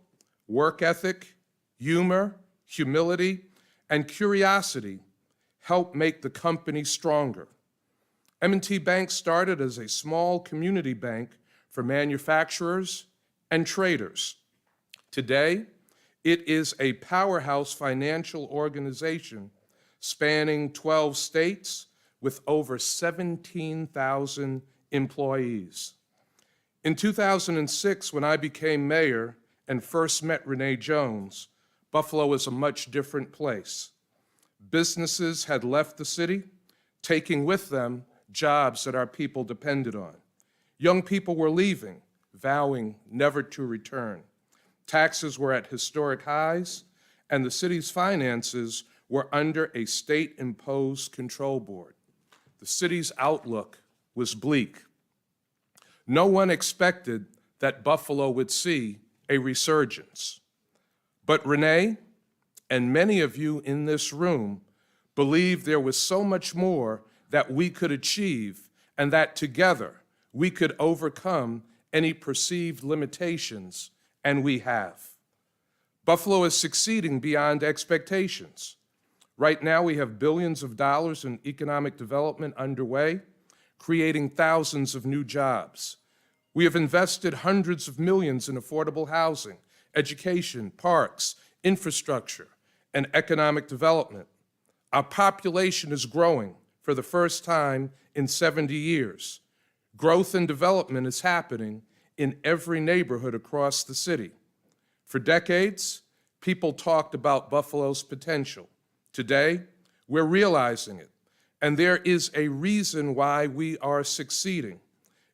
work ethic, humor, humility, and curiosity help make the company stronger. M&T Bank started as a small community bank for manufacturers and traders. Today, it is a powerhouse financial organization spanning 12 states with over 17,000 employees. In 2006, when I became mayor and first met Rene Jones, Buffalo was a much different place. Businesses had left the city, taking with them jobs that our people depended on. Young people were leaving, vowing never to return. Taxes were at historic highs, and the city's finances were under a state-imposed control board. The city's outlook was bleak. No one expected that Buffalo would see a resurgence. But Rene, and many of you in this room, believed there was so much more that we could achieve and that together we could overcome any perceived limitations, and we have. Buffalo is succeeding beyond expectations. Right now, we have billions of dollars in economic development underway, creating thousands of new jobs. We have invested hundreds of millions in affordable housing, education, parks, infrastructure, and economic development. Our population is growing for the first time in 70 years. Growth and development is happening in every neighborhood across the city. For decades, people talked about Buffalo's potential. Today, we're realizing it, and there is a reason why we are succeeding.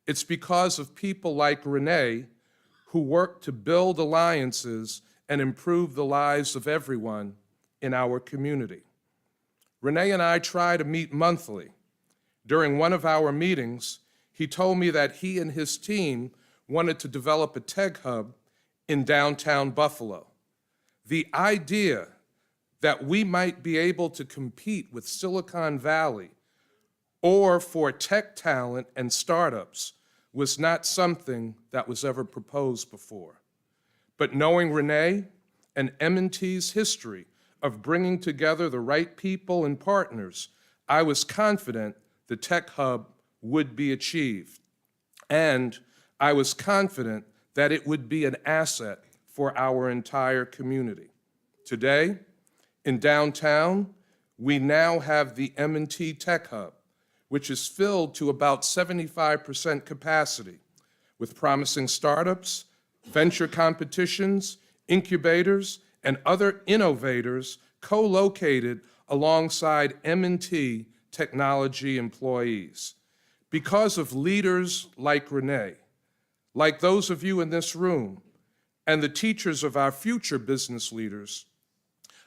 It's because of people like Rene who work to build alliances and improve the lives of everyone in our community. Rene and I try to meet monthly. During one of our meetings, he told me that he and his team wanted to develop a tech hub in downtown Buffalo. The idea that we might be able to compete with Silicon Valley or for tech talent and startups was not something that was ever proposed before. But knowing Rene and M&T's history of bringing together the right people and partners, I was confident the tech hub would be achieved. And I was confident that it would be an asset for our entire community. Today, in downtown, we now have the M&T Tech Hub, which is filled to about 75% capacity with promising startups, venture competitions, incubators, and other innovators co-located alongside M&T technology employees. Because of leaders like Rene, like those of you in this room, and the teachers of our future business leaders,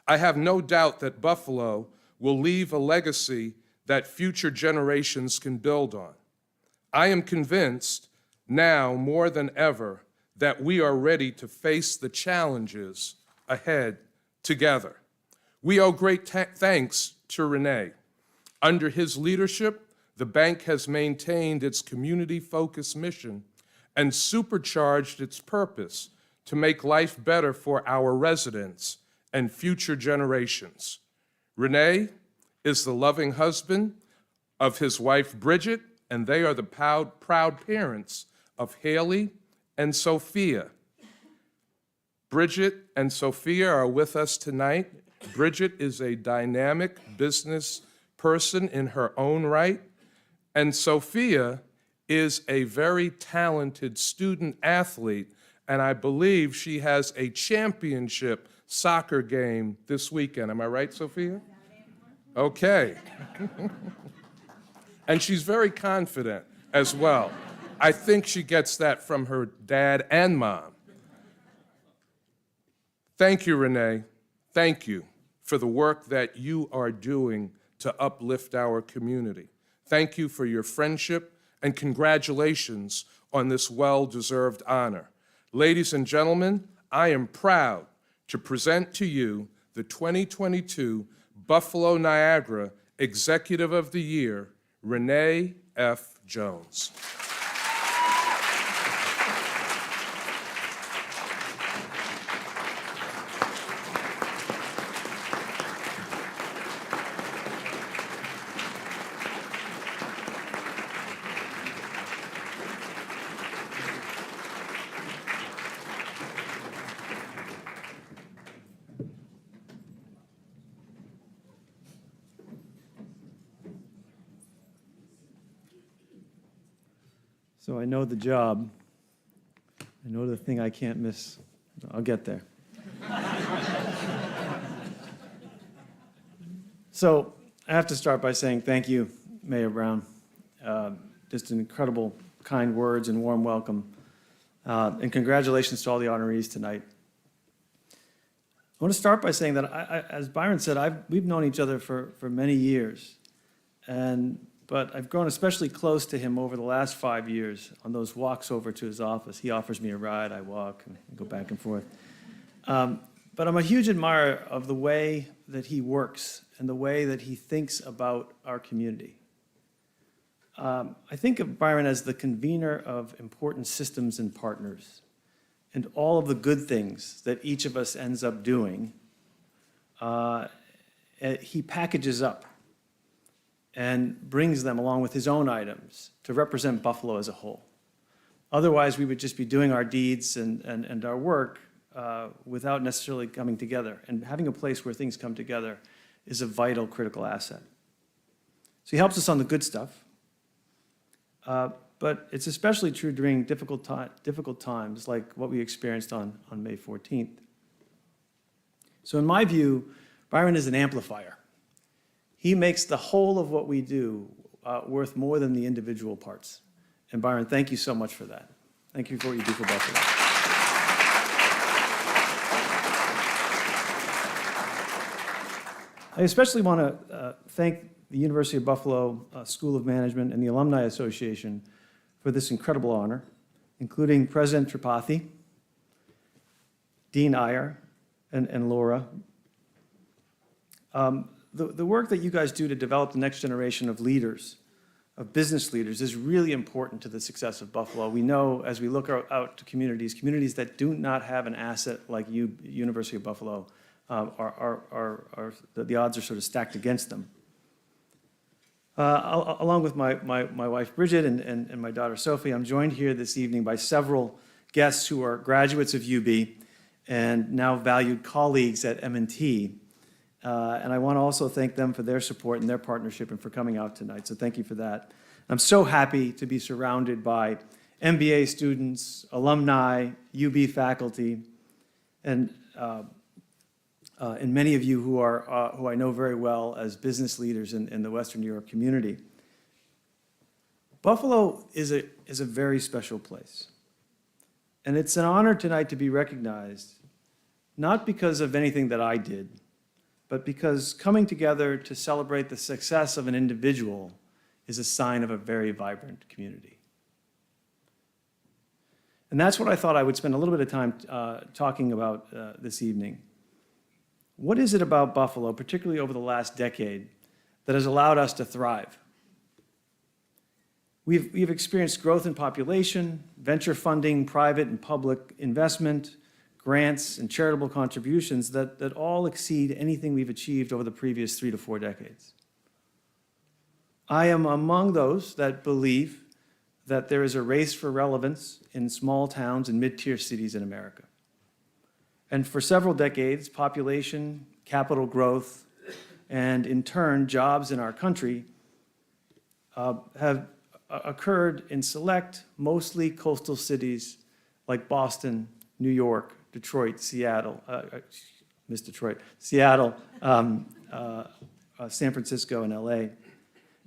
I have no doubt that Buffalo will leave a legacy that future generations can build on. I am convinced now more than ever that we are ready to face the challenges ahead together. We owe great thanks to Rene. Under his leadership, the bank has maintained its community-focused mission and supercharged its purpose to make life better for our residents and future generations. Rene is the loving husband of his wife, Bridget, and they are the proud parents of Haley and Sophia. Bridget and Sophia are with us tonight. Bridget is a dynamic business person in her own right, and Sophia is a very talented student athlete, and I believe she has a championship soccer game this weekend. Am I right, Sophia? Okay. And she's very confident as well. I think she gets that from her dad and mom. Thank you, Rene. Thank you for the work that you are doing to uplift our community. Thank you for your friendship, and congratulations on this well-deserved honor. Ladies and gentlemen, I am proud to present to you the 2022 Buffalo Niagara Executive of the Year, Rene F. Jones. So I know the job. I know the thing I can't miss. I'll get there. So I have to start by saying thank you, Mayor Brown. Just an incredible kind words and warm welcome. And congratulations to all the honorees tonight. I want to start by saying that, as Byron said, we've known each other for many years. But I've grown especially close to him over the last 5 years on those walks over to his office. He offers me a ride, I walk, and go back and forth. But I'm a huge admirer of the way that he works and the way that he thinks about our community. I think of Byron as the convener of important systems and partners, and all of the good things that each of us ends up doing, he packages up and brings them along with his own items to represent Buffalo as a whole. Otherwise, we would just be doing our deeds and our work without necessarily coming together. And having a place where things come together is a vital, critical asset. So he helps us on the good stuff. but it's especially true during difficult times like what we experienced on May 14th. So in my view, Byron is an amplifier. He makes the whole of what we do worth more than the individual parts. And Byron, thank you so much for that. Thank you for what you do for Buffalo. I especially want to thank the University of Buffalo School of Management and the Alumni Association for this incredible honor, including President Tripathi, Dean Iyer, and Laura. The work that you guys do to develop the next generation of leaders, of business leaders, is really important to the success of Buffalo. We know as we look out to communities that do not have an asset like University of Buffalo, the odds are sort of stacked against them. Along with my wife Bridget and my daughter Sophie, I'm joined here this evening by several guests who are graduates of UB and now valued colleagues at M&T. And I want to also thank them for their support and their partnership and for coming out tonight. So thank you for that. I'm so happy to be surrounded by MBA students, alumni, UB faculty, and many of you who I know very well as business leaders in the Western New York community. Buffalo is a very special place. And it's an honor tonight to be recognized, not because of anything that I did, but because coming together to celebrate the success of an individual is a sign of a very vibrant community. And that's what I thought I would spend a little bit of time talking about this evening. What is it about Buffalo, particularly over the last decade, that has allowed us to thrive? We've experienced growth in population, venture funding, private and public investment, grants, and charitable contributions that all exceed anything we've achieved over the previous 3 to 4 decades. I am among those that believe that there is a race for relevance in small towns and mid-tier cities in America. And for several decades, population, capital growth, and in turn, jobs in our country have occurred in select, mostly coastal cities like Boston, New York, Detroit, Seattle, Miss Detroit, Seattle, San Francisco, and LA.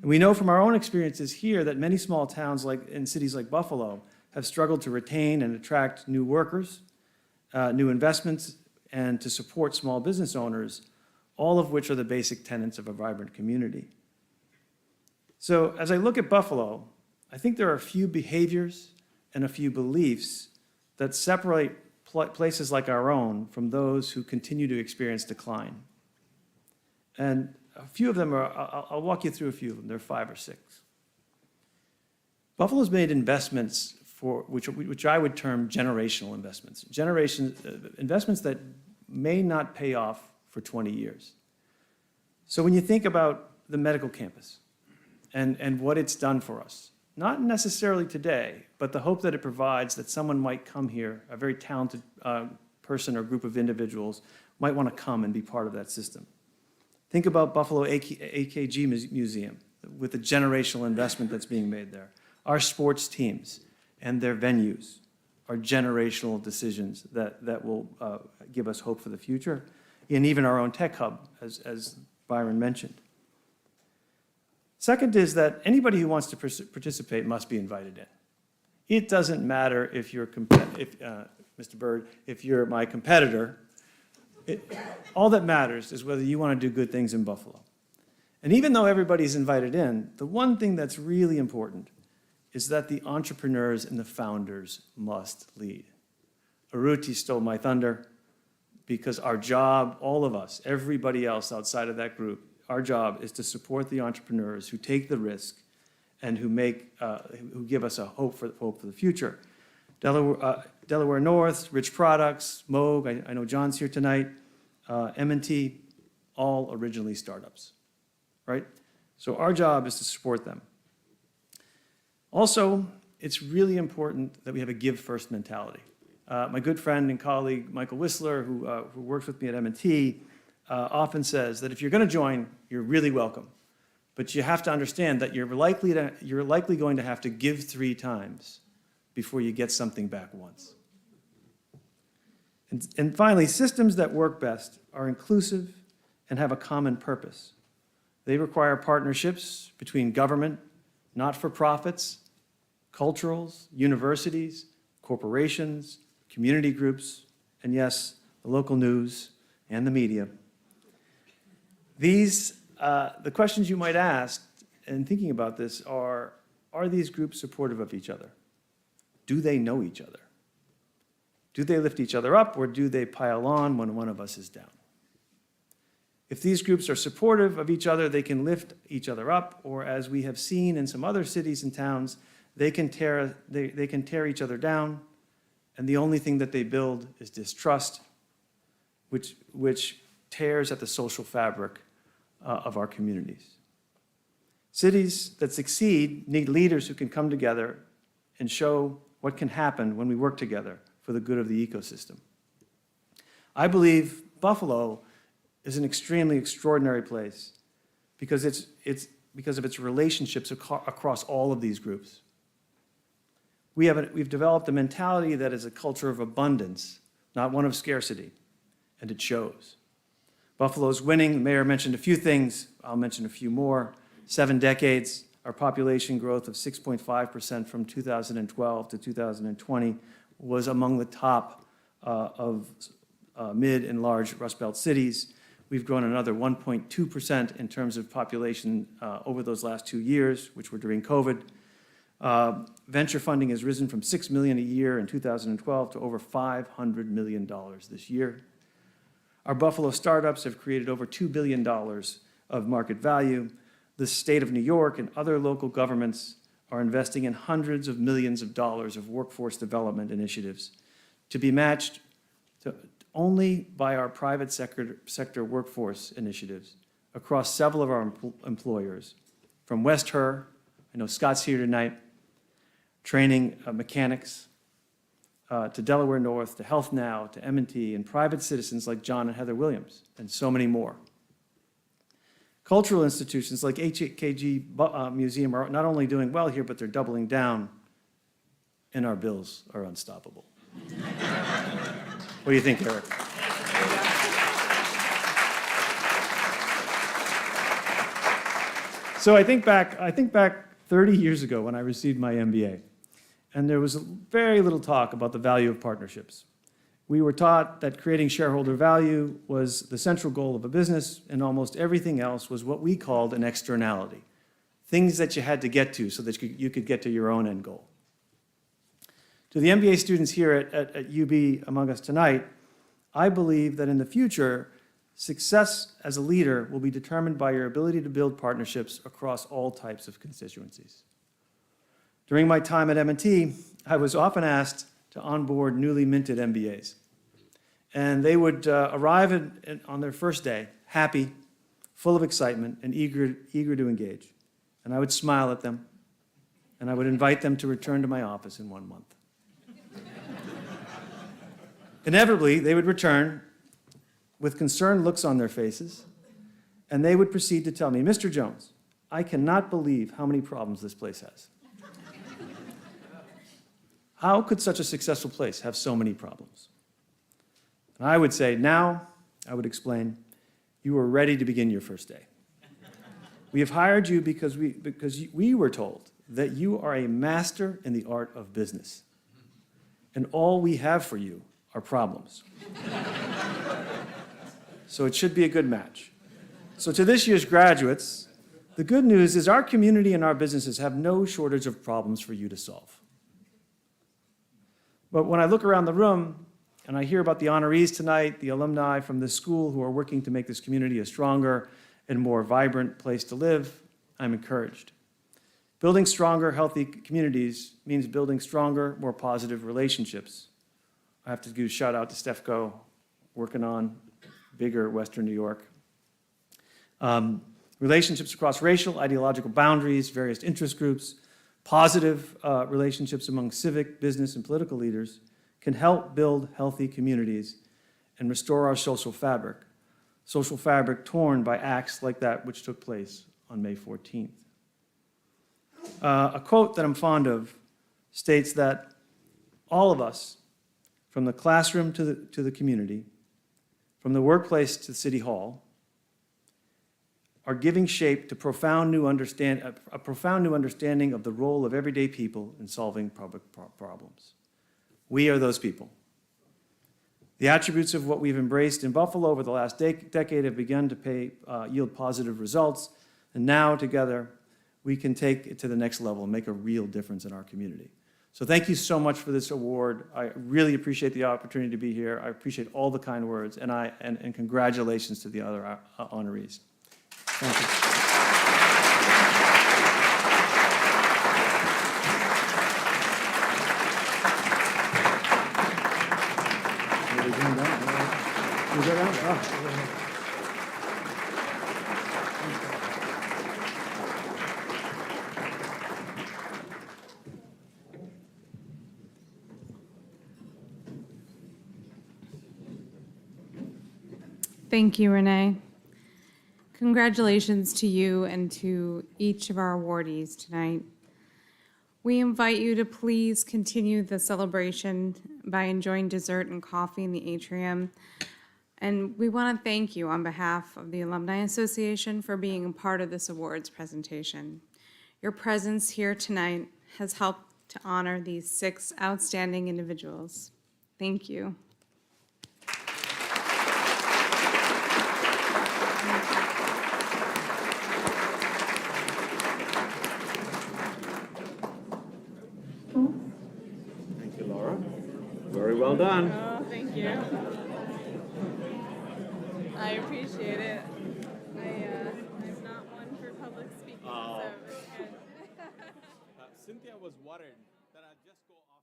And we know from our own experiences here that many small towns in cities like Buffalo have struggled to retain and attract new workers, new investments, and to support small business owners, all of which are the basic tenets of a vibrant community. So as I look at Buffalo, I think there are a few behaviors and a few beliefs that separate places like our own from those who continue to experience decline. And a few of them I'll walk you through a few of them. There are 5 or 6. Buffalo's made investments which I would term generational investments. Investments that may not pay off for 20 years. So when you think about the medical campus and what it's done for us, not necessarily today, but the hope that it provides that someone might come here, a very talented person or group of individuals might want to come and be part of that system. Think about Buffalo AKG Museum with the generational investment that's being made there. Our sports teams and their venues are generational decisions that will give us hope for the future, and even our own tech hub, as Byron mentioned. Second is that anybody who wants to participate must be invited in. It doesn't matter if you're, Mr. Bird, if you're my competitor. All that matters is whether you want to do good things in Buffalo. And even though everybody's invited in, the one thing that's really important is that the entrepreneurs and the founders must lead. Aruti stole my thunder because our job, all of us, everybody else outside of that group, our job is to support the entrepreneurs who take the risk and who give us a hope for the future. Delaware North, Rich Products, Moog, I know John's here tonight, M&T, all originally startups, right? So our job is to support them. Also, it's really important that we have a give first mentality. My good friend and colleague, Michael Whistler, who works with me at M&T, often says that if you're going to join, you're really welcome. But you have to understand that you're likely going to have to give 3 times before you get something back once. And finally, systems that work best are inclusive and have a common purpose. They require partnerships between government, not-for-profits, culturals, universities, corporations, community groups, and yes, the local news and the media. The questions you might ask in thinking about this are these groups supportive of each other? Do they know each other? Do they lift each other up, or do they pile on when one of us is down? If these groups are supportive of each other, they can lift each other up, or as we have seen in some other cities and towns, they can tear each other down, and the only thing that they build is distrust, which tears at the social fabric of our communities. Cities that succeed need leaders who can come together and show what can happen when we work together for the good of the ecosystem. I believe Buffalo is an extremely extraordinary place because of its relationships across all of these groups. We've developed a mentality that is a culture of abundance, not one of scarcity, and it shows. Buffalo's winning. The mayor mentioned a few things. I'll mention a few more. 7 decades, our population growth of 6.5% from 2012 to 2020 was among the top of mid and large Rust Belt cities. We've grown another 1.2% in terms of population over those last 2 years, which were during COVID. Venture funding has risen from $6 million a year in 2012 to over $500 million this year. Our Buffalo startups have created over $2 billion of market value. The state of New York and other local governments are investing in hundreds of millions of dollars of workforce development initiatives to be matched only by our private sector workforce initiatives across several of our employers, from West Her, I know Scott's here tonight, training mechanics, to Delaware North, to Health Now, to M&T, and private citizens like John and Heather Williams, and so many more. Cultural institutions like HKG Museum are not only doing well here, but they're doubling down, and our bills are unstoppable. What do you think, Eric? So I think back 30 years ago when I received my MBA, and there was very little talk about the value of partnerships. We were taught that creating shareholder value was the central goal of a business, and almost everything else was what we called an externality, things that you had to get to so that you could get to your own end goal. To the MBA students here at UB among us tonight, I believe that in the future, success as a leader will be determined by your ability to build partnerships across all types of constituencies. During my time at M&T, I was often asked to onboard newly minted MBAs. And they would arrive on their first day, happy, full of excitement, and eager to engage. And I would smile at them, and I would invite them to return to my office in 1 month. Inevitably, they would return with concerned looks on their faces, and they would proceed to tell me, "Mr. Jones, I cannot believe how many problems this place has. How could such a successful place have so many problems?" And I would say, now, I would explain, you are ready to begin your first day. We have hired you because we were told that you are a master in the art of business, and all we have for you are problems. So it should be a good match. So to this year's graduates, the good news is our community and our businesses have no shortage of problems for you to solve. But when I look around the room and I hear about the honorees tonight, the alumni from this school who are working to make this community a stronger and more vibrant place to live, I'm encouraged. Building stronger, healthy communities means building stronger, more positive relationships. I have to give a shout out to Stefco, working on bigger Western New York. Relationships across racial, ideological boundaries, various interest groups, positive relationships among civic, business, and political leaders can help build healthy communities and restore our social fabric torn by acts like that which took place on May 14th. A quote that I'm fond of states that all of us, from the classroom to the community, from the workplace to City Hall, are giving shape to a profound new understanding of the role of everyday people in solving public problems. We are those people. The attributes of what we've embraced in Buffalo over the last decade have begun to yield positive results, and now together we can take it to the next level and make a real difference in our community. So thank you so much for this award. I really appreciate the opportunity to be here. I appreciate all the kind words, and congratulations to the other honorees. Thank you. Thank you, Rene. Congratulations to you and to each of our awardees tonight. We invite you to please continue the celebration by enjoying dessert and coffee in the atrium. And we want to thank you on behalf of the Alumni Association for being a part of this awards presentation. Your presence here tonight has helped to honor these 6 outstanding individuals. Thank you. Thank you, Laura. Very well done. Oh, thank you. I appreciate it. I'm not one for public speaking, so it's good. Cynthia was worried that I'd just go off.